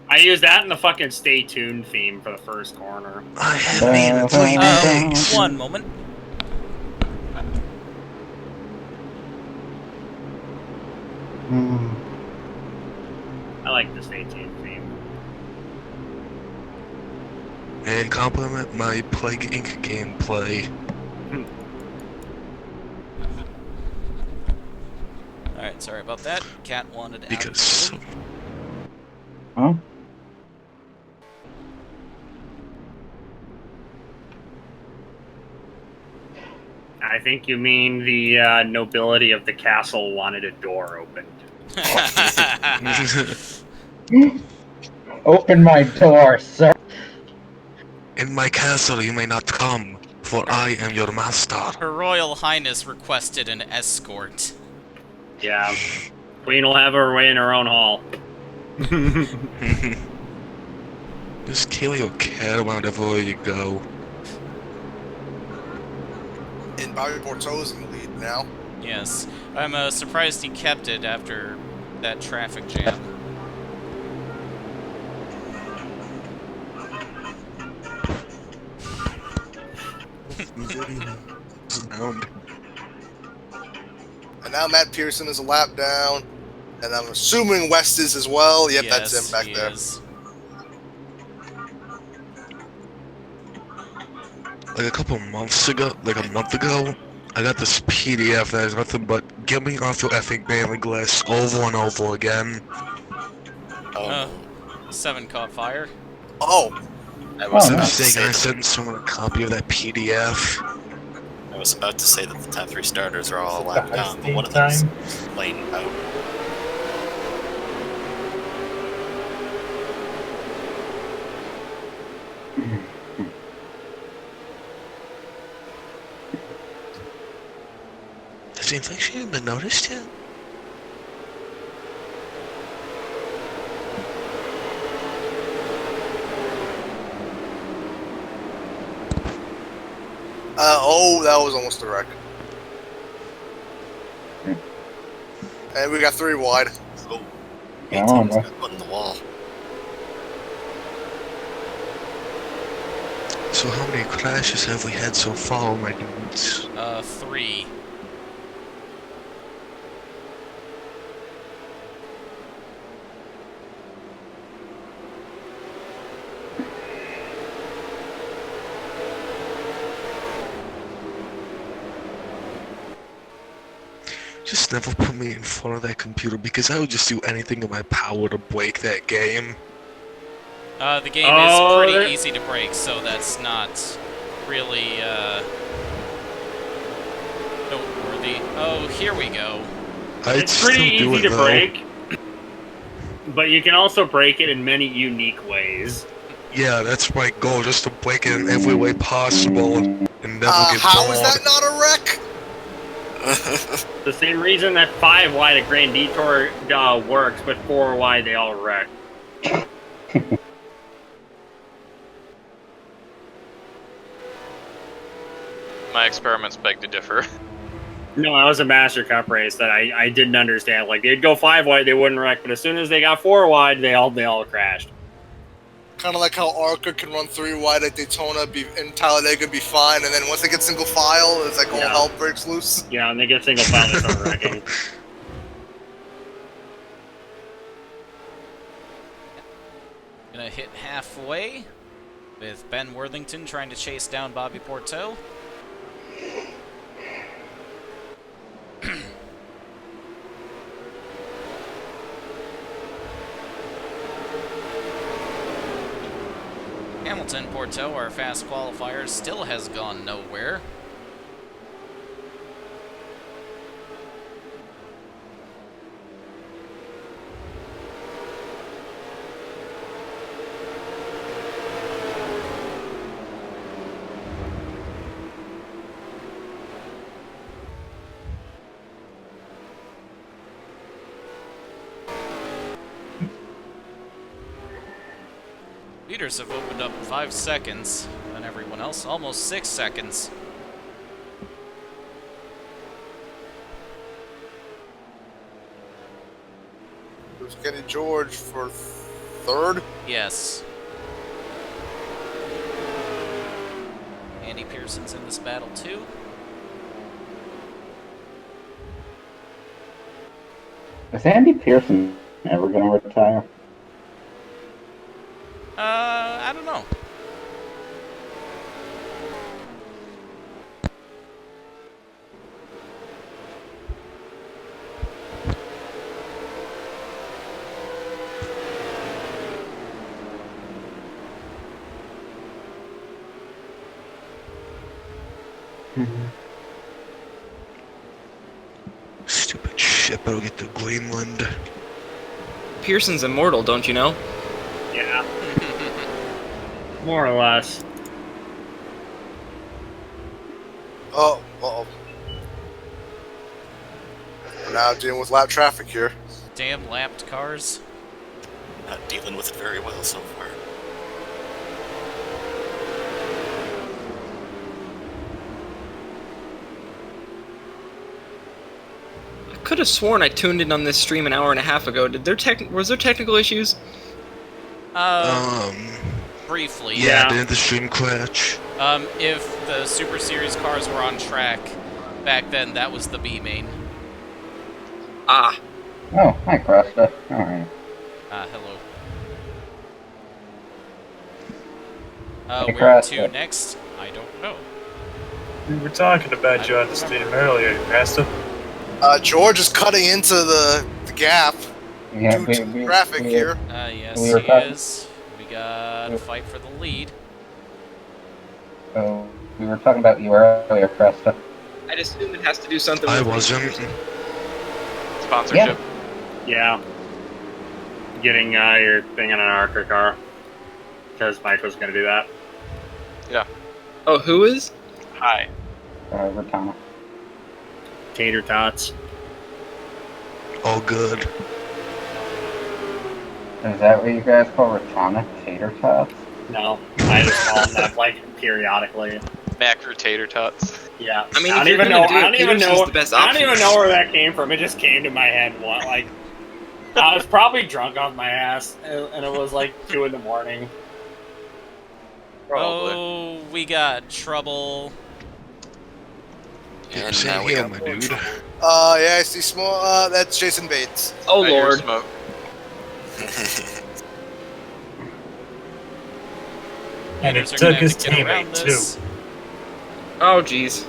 I used that in the fucking Stay Tuned theme for the first corner. I haven't eaten 3 days. One moment. I like the Stay Tuned theme. And compliment my Plague Inc. gameplay. Alright, sorry about that. Cat wanted Because... Huh? I think you mean the nobility of the castle wanted a door opened. Open my door, sir. In my castle you may not come, for I am your master. Her Royal Highness requested an escort. Yeah. Queen will have her way in her own hall. Just kill your cat wherever you go. And Bobby Borto's in the lead now. Yes. I'm surprised he kept it after that traffic jam. And now Matt Pearson is a lap down. And I'm assuming West is as well. Yep, Yes, that's him back there. is. Like a couple months ago, like a month ago, I got this PDF that has nothing but get me off your effing mailing list over and over again. 7 caught fire. Oh! I was about to saying say I sent someone a copy of that PDF. I was about to say that the top 3 starters are all lapped down, but one of them's plain out. Has the infection even been noticed yet? Oh, that was almost a wreck. And we got 3 wide. Oh, Oh, got put in the wall. So how many crashes have we had so far, my dudes? 3. Just never put me in front of that computer because I would just do anything in my power to break that game. The game is pretty easy to break, so that's not really, noteworthy. Oh, here we go. It's pretty easy to break, but you can also break it in many unique ways. Yeah, that's my goal, just to break it in every way possible and never get how bored. is that not a wreck? The same reason that 5 wide at Grand Detour works, but 4 wide they all wreck. My experiments beg to differ. No, that was a Master Cup race that I didn't understand. Like, they'd go 5 wide, they wouldn't wreck, but as soon as they got 4 wide, they all crashed. Kind of like how Arca can run 3 wide at Daytona and Talladega be fine, and then once they get single file, it's like all hell breaks loose. Yeah, and they get single file, they start wrecking. Gonna hit halfway with Ben Worthington trying to chase down Bobby Porto. Hamilton Porto, our fast qualifier, still has gone nowhere. Leaders have opened up 5 seconds than everyone else, almost 6 seconds. Who's Kenny George for third? Yes. Andy Pearson's in this battle too. Is Andy Pearson ever going to retire? I don't know. Stupid shit, better get to Greenland. Pearson's immortal, don't you know? Yeah. More or less. Oh, uh-oh. We're now dealing with lap traffic here. Damn lapped cars. Not dealing with it very well so far. I could have sworn I tuned in on this stream an hour and a half ago. Was there technical issues? Briefly. Yeah, didn't the stream crash? If the Super Series cars were on track back then, that was the B main. Ah. Oh, hi, Cresta. Alright. Hello. Hey, Where Cresta. to next? I don't know. We were talking about you on the stream earlier, Master. George is cutting into the gap Yeah, due to traffic here. Yes, we were he talking- is. We got a fight for the lead. So, we were talking about you earlier, Cresta. I'd assume it has to do something I with wasn't. Sponsorship. Yeah. Getting your thing in an Arca car. Because Mike was going to do that. Yeah. Oh, who is? Hi. Ratana. Tater tots. All good. Is that what you guys call Ratana? Tater tots? No, I just call them that like periodically. Macro tater tots. Yeah. I mean, I if don't you're even gonna know. do I it, don't even Peterson's know. the best I don't option. even know where that came from. It just came to my head. What, like, I was probably drunk off my ass, and it was like 2 in the morning. Probably. Oh, we got trouble. And Same now we here, got my more dude. trouble. Yeah, I see small. That's Jason Bates. Oh I hear lord. smoke. And it Leaders are gonna took his have to get around teammate, this. too. Oh jeez.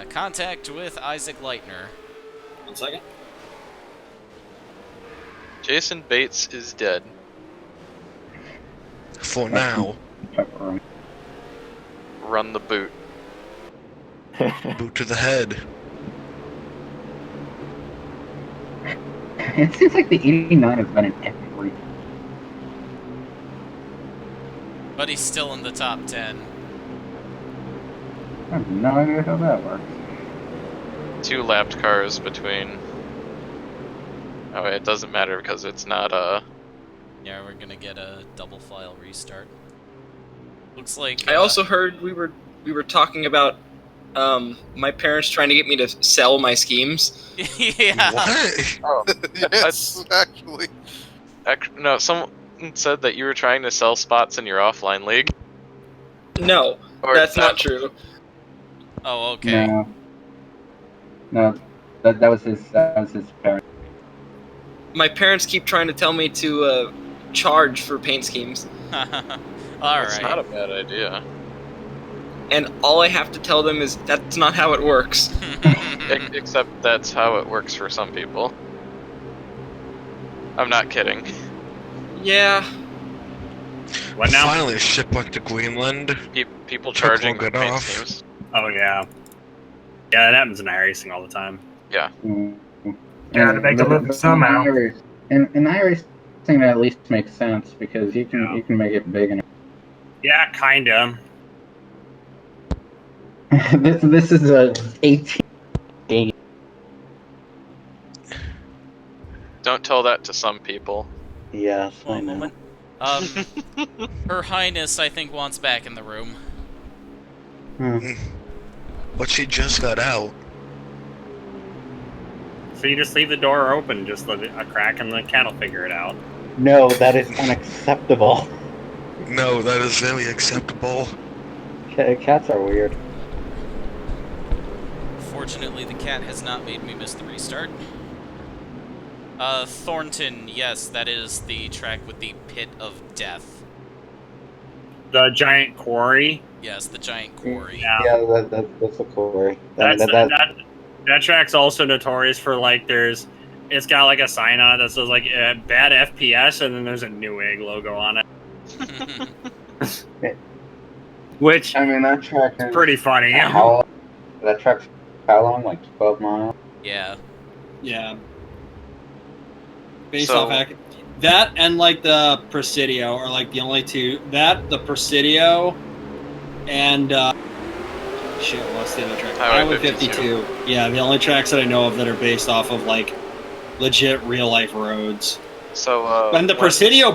Contact with Isaac Leitner. 1 second. Jason Bates is dead. For now. Run the boot. Boot to the head. It seems like the 89 has been in every. But he's still in the top 10. I have no idea how that works. 2 lapped cars between. Oh, it doesn't matter because it's not Yeah, we're gonna get a double file restart. Looks like. I also heard we were talking about my parents trying to get me to sell my schemes. Yeah. What? Oh, Yes, actually. no, someone said that you were trying to sell spots in your offline league. No, Or that's that- not true. Oh, okay. No, that was his parent. My parents keep trying to tell me to charge for paint schemes, That's not a Alright. bad idea. and all I have to tell them is that's not how it works. Except that's how it works for some people. I'm not kidding. Yeah. What now? Finally, a ship went to Greenland. People Took charging long for paint enough. schemes. Oh yeah. Yeah, that happens in iRacing all the time. Yeah. Gotta make a living somehow. In iRacing, that at least makes sense because you can make it big and. Yeah, kinda. this is a 18. game. Don't tell that to some people. Yes, I One know. moment. Her Highness, I think, wants back in the room. But she just got out. So you just leave the door open, just let it, a crack, and the cat will figure it out. No, that is unacceptable. No, that is very acceptable. Cats are weird. Fortunately, the cat has not made me miss the restart. Thornton, yes, that is the track with the pit of death. The giant quarry. Yes, the giant quarry. Yeah, that's a quarry. That track's also notorious for, like, it's got like a sign on it that says like bad FPS, and then there's a Newegg logo on it. Which, I mean, that track is pretty funny. That track's how long? Like 12 miles? Yeah. Yeah. Based So- off that and like the Presidio are like the only two. That, the Presidio, and shit, what's the other track? Highway 52. Yeah, the only tracks that I know of that are based off of like legit real life roads. So And the Presidio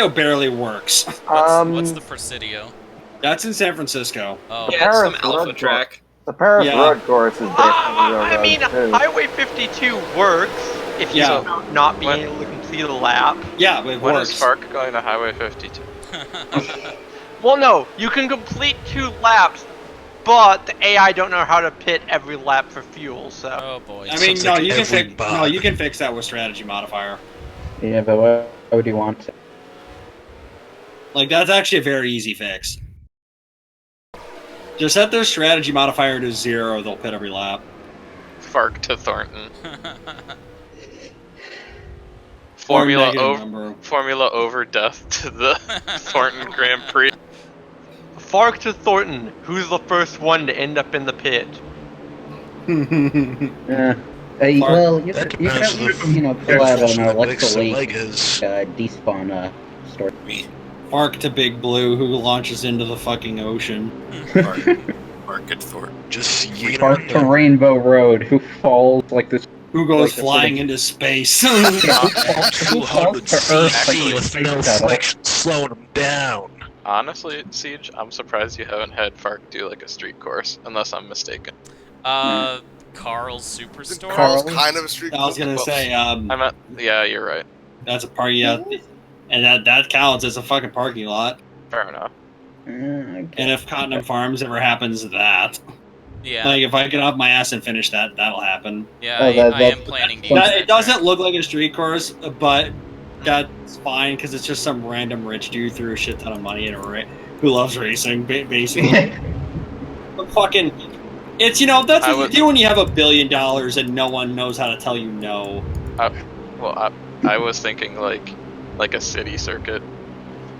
barely works. What's the Presidio? That's in San Francisco. Oh. Yeah, it's some alpha track. The Paris Yeah. road course is based on the I mean, too. Highway 52 works if you Yeah. not being able to complete a lap. Yeah, it when works. is FARC going to Highway 52? Well, no, you can complete 2 laps, but the AI don't know how to pit every lap for fuel. So. Oh boy. I mean, Sounds no, like you can every fix. bot. No, you can fix that with strategy modifier. Yeah, but what would you want to? Like that's actually a very easy fix. Just set their strategy modifier to 0. They'll pit every lap. FARC to Thornton. Or Formula negative number. Formula over death to the Thornton Grand Prix. FARC to Thornton. Who's the first one to end up in the pit? Well, you That could depends on pull out the an Alexa electrolyte leg is. despawn story. Fark to Big Blue, who launches into the fucking ocean. Market Thornton. Just yeet Park on to there. Rainbow Road, who falls like this. Who goes Like a flying city. into space. Who falls to Earth like with a no space shuttle. friction, slowing them down. Honestly, Siege, I'm surprised you haven't had FARC do like a street course, unless I'm mistaken. Carl's Superstore. Carl's kind of a street. I was gonna say, Yeah, you're right. that's a part. Yeah, and that counts as a fucking parking lot. Fair enough. And if Cottonham Farms ever happens, that. Yeah. Like if I get off my ass and finish that, that'll happen. Yeah, Oh, I am planning to use that It doesn't track. look like a street course, but that's fine because it's just some random rich dude threw a shit ton of money into it who loves racing, basically. But fucking, it's that's what you do when you have $1 billion and no one knows how to tell you no. I was thinking like a city circuit.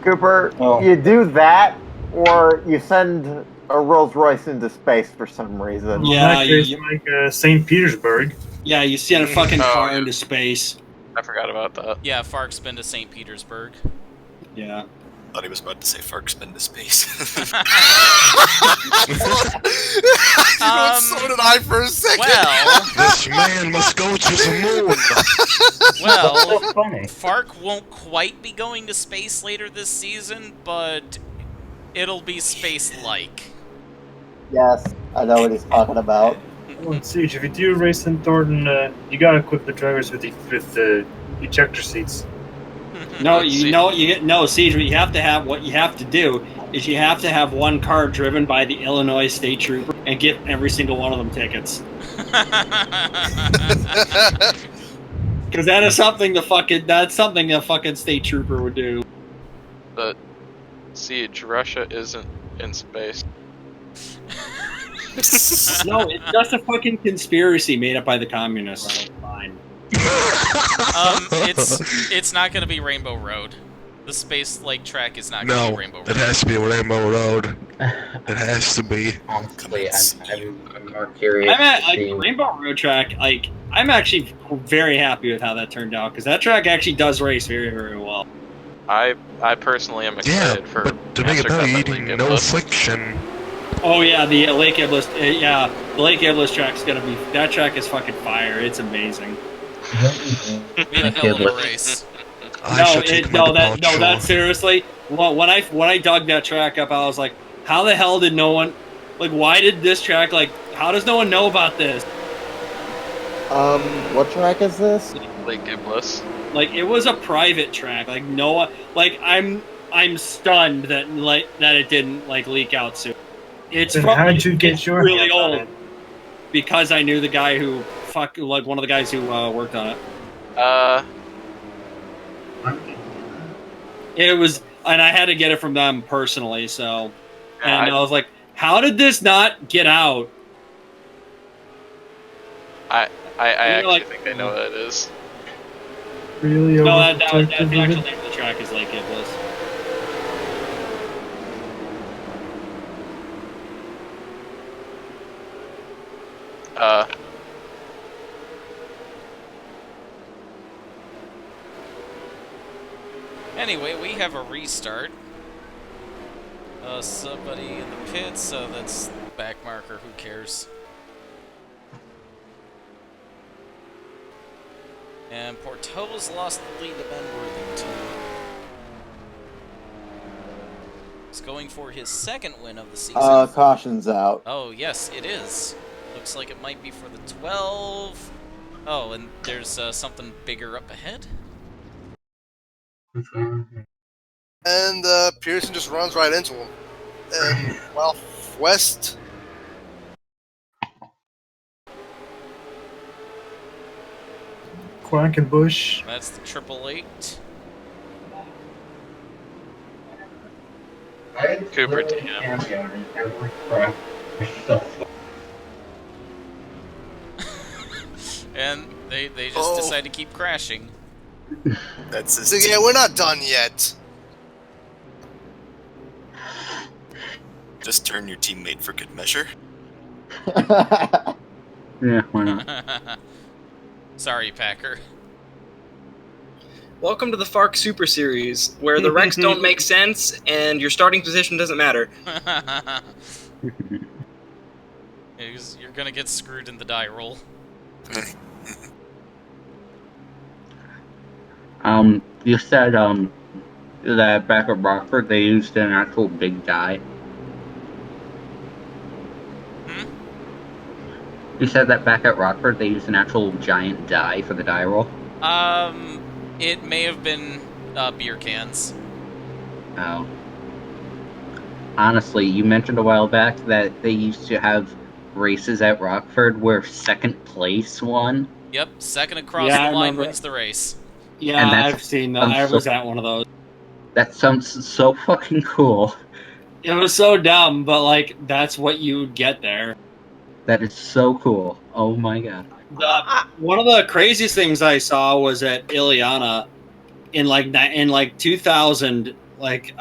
Cooper, Oh. you do that, or you send a Rolls Royce into space for some reason. Yeah, In that case, like St. Petersburg. Yeah, you send a fucking Oh, car yeah. into space. I forgot about that. Yeah, FARC's been to St. Petersburg. Yeah. Thought he was about to say FARC's been to space. So did I for a second. Well, This man must go to the moon. well, so funny. FARC won't quite be going to space later this season, but it'll be space-like. Yes, I know what he's talking about. Well, Siege, if you do race in Thornton, you gotta equip the drivers with the ejector seats. No, Siege. What you have to do is you have to have one car driven by the Illinois State Trooper and get every single one of them tickets. Because that's something the fucking state trooper would do. But Siege, Russia isn't in space. No, it's just a fucking conspiracy made up by the communists. Fine. It's not gonna be Rainbow Road. The space like track is not gonna No, be Rainbow Road. it has to be Rainbow Road. It has to be. Honestly, I'm more curious. I'm to see- Rainbow Road track. Like, I'm actually very happy with how that turned out because that track actually does race very, very well. I personally am Yeah, excited for but to make it Master better, Cup you at need Lake no Iblis. friction. Oh yeah, the Lake Iblis. Yeah, Lake Iblis track's gonna be. That track is fucking fire. It's amazing. Be a hell of a race. That seriously. When I dug that track up, I was like, how the hell did no one, like, why did this track, like, how does no one know about this? What track is this? Lake Iblis. Like, it was a private track. Like, no one, like, I'm stunned that it didn't like leak out soon. It's Then from, how'd you get your really hands on old it? because I knew the guy who like one of the guys who worked on it. It was, and I had to get it from them personally. So, and I was like, how did this not get out? I actually think I know what it is. Really? No, that's the actual name of the track is Lake Iblis. Anyway, we have a restart. Somebody in the pits, so that's back marker, who cares? And Porto's lost the lead to Ben Worthington. He's going for his second win of the season. Caution's out. Oh, yes, it is. Looks like it might be for the 12. Oh, and there's something bigger up ahead. And Pearson just runs right into him. And, well, West... Quackenbush. That's the 888. Cooper TM. And they just decide to keep crashing. That's his So, yeah, we're not done yet. Just turn your teammate for good measure. Yeah, why not? Sorry, Packer. Welcome to the FARC Super Series, where the wrecks don't make sense and your starting position doesn't matter. You're gonna get screwed in the die roll. You said that back at Rockford they used an actual big die. You said that back at Rockford they used an actual giant die for the die roll? It may have been beer cans. Oh. Honestly, you mentioned a while back that they used to have races at Rockford where second place won. Yep, second across the line wins the race. Yeah, I've seen that. I was at one of those. That sounds so fucking cool. It was so dumb, but like that's what you get there. That is so cool. Oh my god. One of the craziest things I saw was at Ileana in like 2000. Like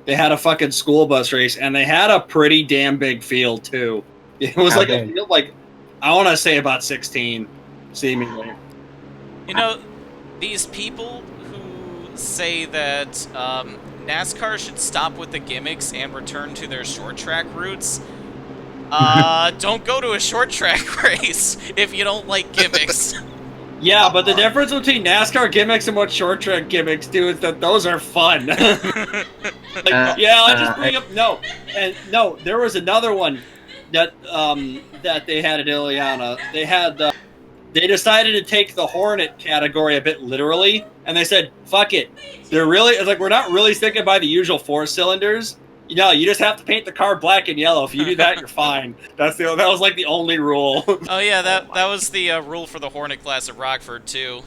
they had a fucking school bus race, and they had a pretty damn big field too. It was like a field like I want to say about 16, seemingly. You know, these people who say that NASCAR should stop with the gimmicks and return to their short track roots. Don't go to a short track race if you don't like gimmicks. Yeah, but the difference between NASCAR gimmicks and what short track gimmicks do is that those are fun. I'll just bring up no. There was another one that that they had at Ileana. They decided to take the Hornet category a bit literally, and they said, "Fuck it." It's like we're not really sticking by the usual 4 cylinders. No, you just have to paint the car black and yellow. If you do that, you're fine. That was like the only rule. Oh yeah, that was the rule for the Hornet class at Rockford too.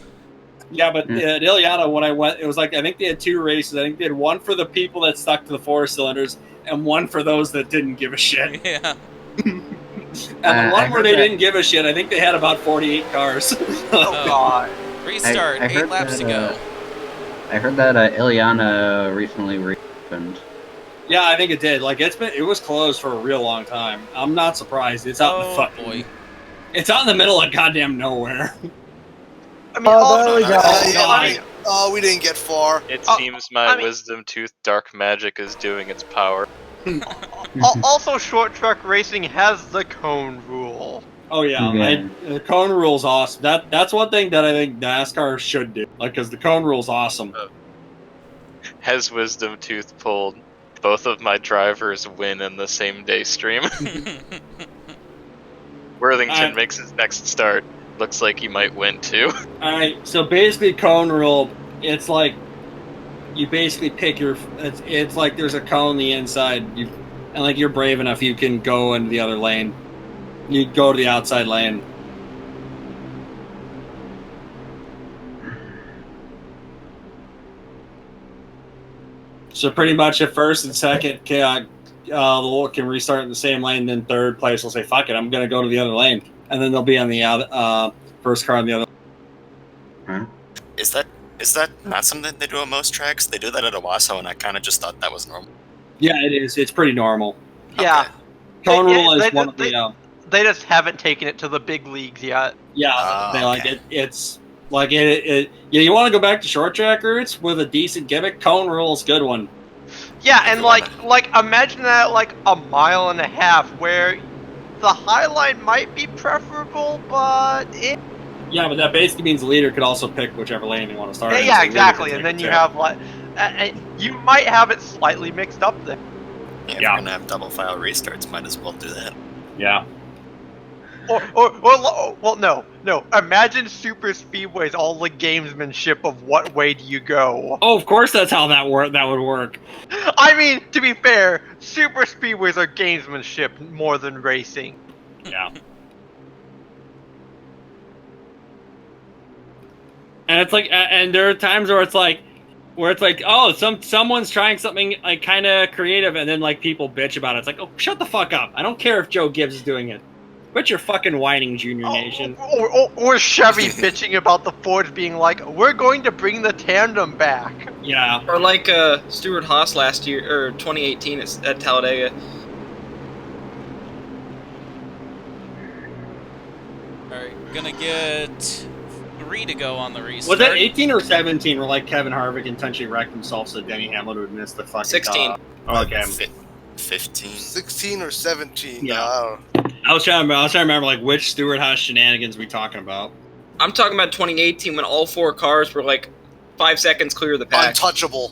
Yeah, but at Ileana, when I went, it was like I think they had 2 races. I think they had one for the people that stuck to the 4 cylinders, and one for those that didn't give a shit. Yeah. And the one where they didn't give a shit, I think they had about 48 cars. Oh god. Restart. 8 laps to go. I heard that Ileana recently reopened. Yeah, I think it did. Like it was closed for a real long time. I'm not surprised. It's out in the fucking It's out in the middle of goddamn nowhere. I mean, we didn't get far. It seems my wisdom tooth dark magic is doing its power. Also, short track racing has the cone rule. Oh yeah, Yeah. the cone rule's awesome. That's one thing that I think NASCAR should do, like, because the cone rule's awesome. Has Wisdom Tooth pulled? Both of my drivers win in the same day stream. Worthington makes his next start. Looks like he might win too. Alright, so basically cone rule, it's like you basically pick your it's like there's a cone on the inside, and like you're brave enough you can go into the other lane. You go to the outside lane. So pretty much if first and second can restart in the same lane, then third place will say, fuck it, I'm going to go to the other lane. And then they'll be on the first car on the other lane. Is that not something they do at most tracks? They do that at Owasso, and I kind of just thought that was normal. Yeah, it is. It's pretty normal. Yeah. Okay. Cone rule is one of the... They just haven't taken it to the big leagues yet. Yeah, they like it. It's like yeah. You want to go back to short track routes with a decent gimmick? Cone rule is a good one. Yeah, and like imagine that like a mile and a half where the high line might be preferable, but it. Yeah, but that basically means the leader could also pick whichever lane they want to start. Yeah, exactly, and then you have like you might have it slightly mixed up there. Yeah, if you're gonna have double file restarts, might as well do that. Yeah. Well, no. Imagine super speedways, all the gamesmanship of what way do you go. Oh, of course that's how that would work. I mean, to be fair, super speedways are gamesmanship more than racing. Yeah. And it's like, and there are times where it's like, oh, someone's trying something like kind of creative, and then like people bitch about it. It's like, oh, shut the fuck up! I don't care if Joe Gibbs is doing it. But you're fucking whining, Junior Nation. Or Chevy bitching about the Fords being like, we're going to bring the tandem back. Yeah. Or like Stuart Haas last year, or 2018 at Talladega. Alright, gonna get 3 to go on the restart. Was that 18 or 17 where like Kevin Harvick intentionally wrecked himself so Denny Hamlin would miss the fucking 16. Okay. 15. 16 or 17. Yeah. I was trying to remember like which Stewart Haas shenanigans we talking about. I'm talking about 2018 when all 4 cars were like 5 seconds clear of the pack. Untouchable.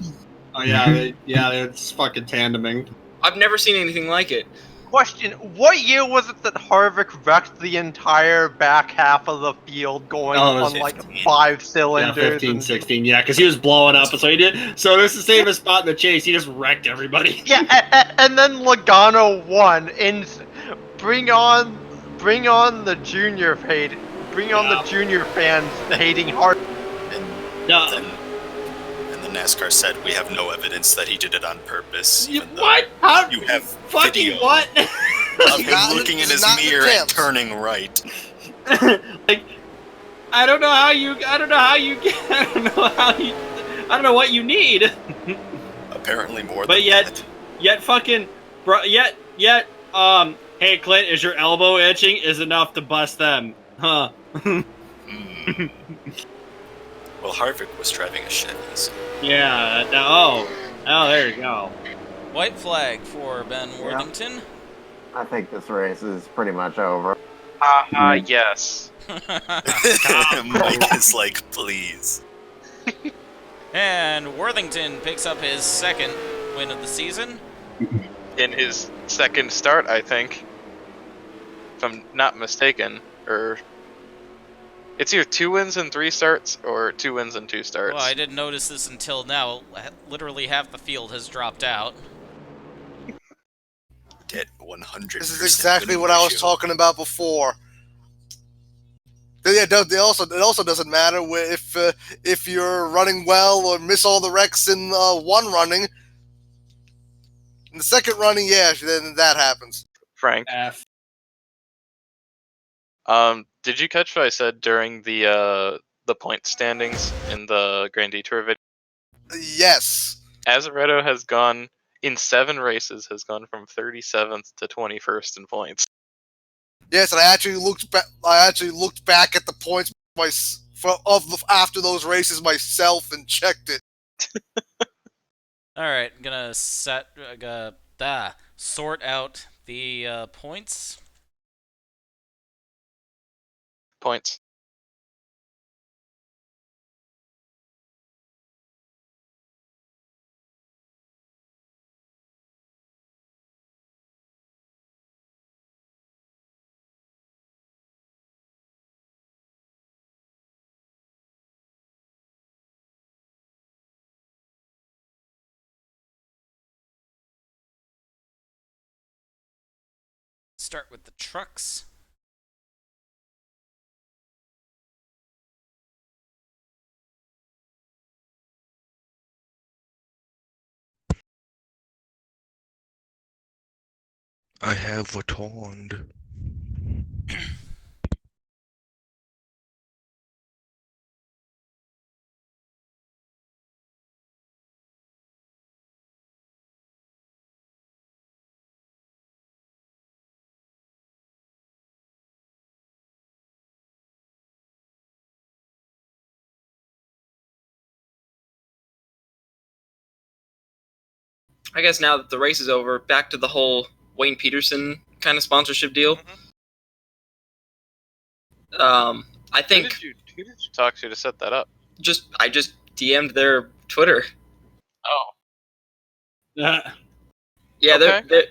Oh yeah, it's fucking tandeming. I've never seen anything like it. Question, what year was it that Harvick wrecked the entire back half of the field going on 15. like 5 cylinders? Yeah, 15, 16, yeah, because he was blowing up, so he did. So this is the safest spot in the chase. He just wrecked everybody. Yeah, and then Logano won, and bring on the junior hate, the junior fans hating hard. And the NASCAR said we have no evidence that he did it on purpose. What? How? You have fucking video what? of him looking in his mirror and turning right. Like, I don't know what you need. Apparently more. But yet fucking, bro, hey Clint, is your elbow itching? Is enough to bust them, huh? Well, Harvick was driving a Chevy. So. Yeah. Oh, there you go. White flag for Ben Worthington. I think this race is pretty much over. Yes. Mike is like, please. And Worthington picks up his 2nd win of the season. In his 2nd start, I think. If I'm not mistaken. Or it's either 2 wins and 3 starts, or 2 wins and 2 starts. Well, I didn't notice this until now. Literally half the field has dropped out. Get 100%. This is exactly what I was talking about before. Yeah, it also doesn't matter if you're running well or miss all the wrecks in one running. In the second running, yeah, then that happens. Frank. Did you catch what I said during the point standings in the Grand Detour video? Yes. Azaretto has gone in 7 races, has gone from 37th to 21st in points. Yes, and I actually looked back at the points after those races myself and checked it. All right, I'm gonna sort out the points. points. Start with the trucks. I have returned. I guess now that the race is over, back to the whole Wayne Peterson kind of sponsorship deal. I think Who did you talk to set that up? I just DM'd their Twitter. Oh. Yeah, Okay.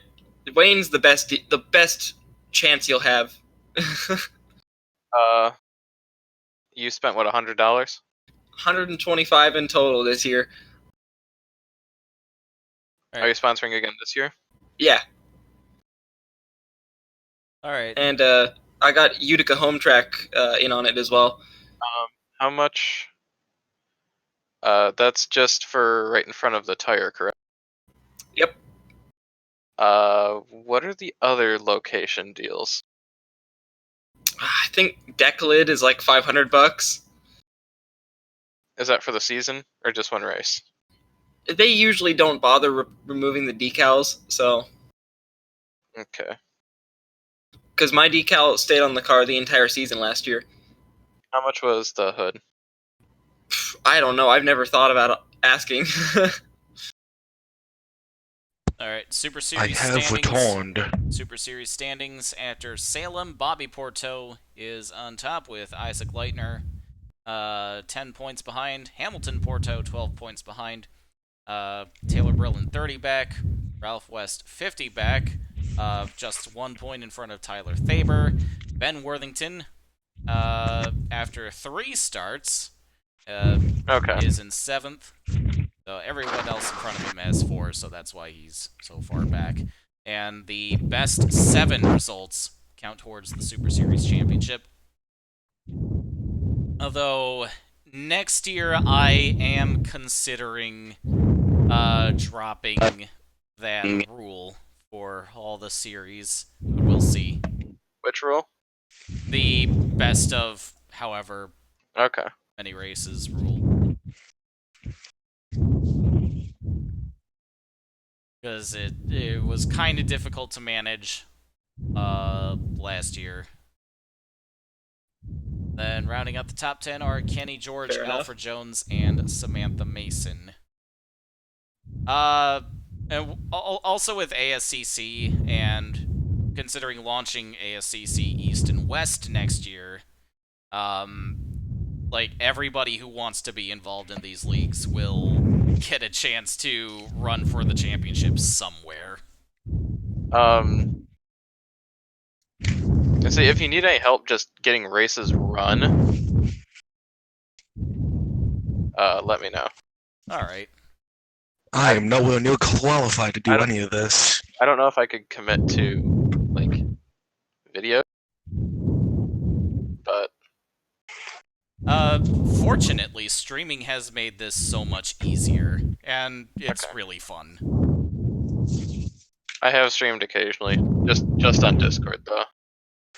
Wayne's the best chance you'll have. You spent what, $100? 125 in total this year. Are you sponsoring again this year? Yeah. All right. And I got Utica Home Track in on it as well. How much? That's just for right in front of the tire, correct? Yep. What are the other location deals? I think Decklid is like $500. Is that for the season or just one race? They usually don't bother removing the decals, so. Okay. Because my decal stayed on the car the entire season last year. How much was the hood? I don't know. I've never thought about asking. All right, Super Series standings. Returned. Super Series standings after Salem. Bobby Porto is on top with Isaac Leitner, 10 points behind. Hamilton Porto, 12 points behind. Taylor Brillin, 30 back. Ralph West, 50 back. Just 1 point in front of Tyler Thaber. Ben Worthington, after 3 starts, is in 7th. So everyone else in front of him has 4, so that's why he's so far back. And the best 7 results count towards the Super Series Championship. Although, next year I am considering dropping that rule for all the series. But we'll see. Which rule? The best of however many races rule. Because it was kind of difficult to manage last year. Then rounding out the top 10 are Kenny George, Alfred Jones, and Samantha Mason. And also with ASCC, and considering launching ASCC East and West next year, like everybody who wants to be involved in these leagues will get a chance to run for the championship somewhere. See, if you need any help just getting races run, let me know. Alright. I am nowhere near qualified to do any of this. I don't know if I could commit to, like, video, but... Fortunately, streaming has made this so much easier, and it's really fun. I have streamed occasionally, just on Discord, though.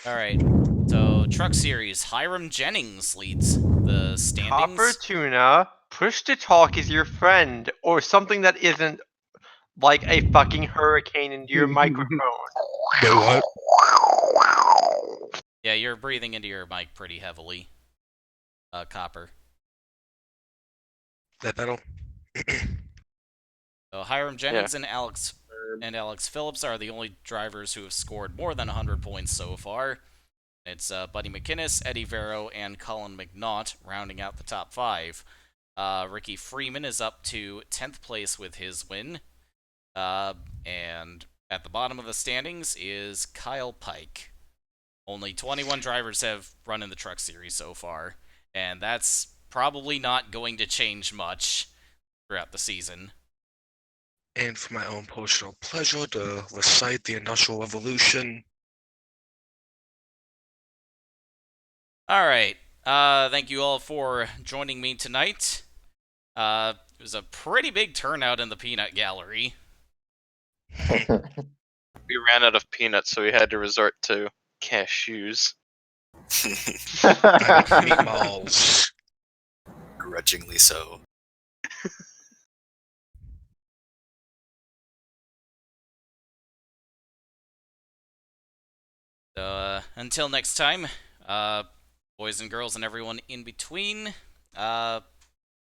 Alright, so Truck Series, Hiram Jennings leads the standings. Copper Tuna, push to talk is your friend, or something that isn't like a fucking hurricane into your microphone. What? Yeah, you're breathing into your mic pretty heavily. Copper. That battle. So Hiram Jennings and Alex Phillips are the only drivers who have scored more than 100 points so far. It's Buddy McInnes, Eddie Vero, and Colin McNaught rounding out the top 5. Ricky Freeman is up to 10th place with his win. And at the bottom of the standings is Kyle Pike. Only 21 drivers have run in the Truck Series so far, and that's probably not going to change much throughout the season. And for my own personal pleasure to recite the Industrial Revolution. Alright, thank you all for joining me tonight. It was a pretty big turnout in the peanut gallery. We ran out of peanuts, so we had to resort to cashews. Meatballs. Grudgingly so. Until next time, boys and girls and everyone in between,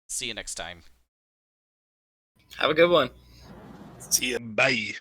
see you next time. Have a good one. See ya. Bye.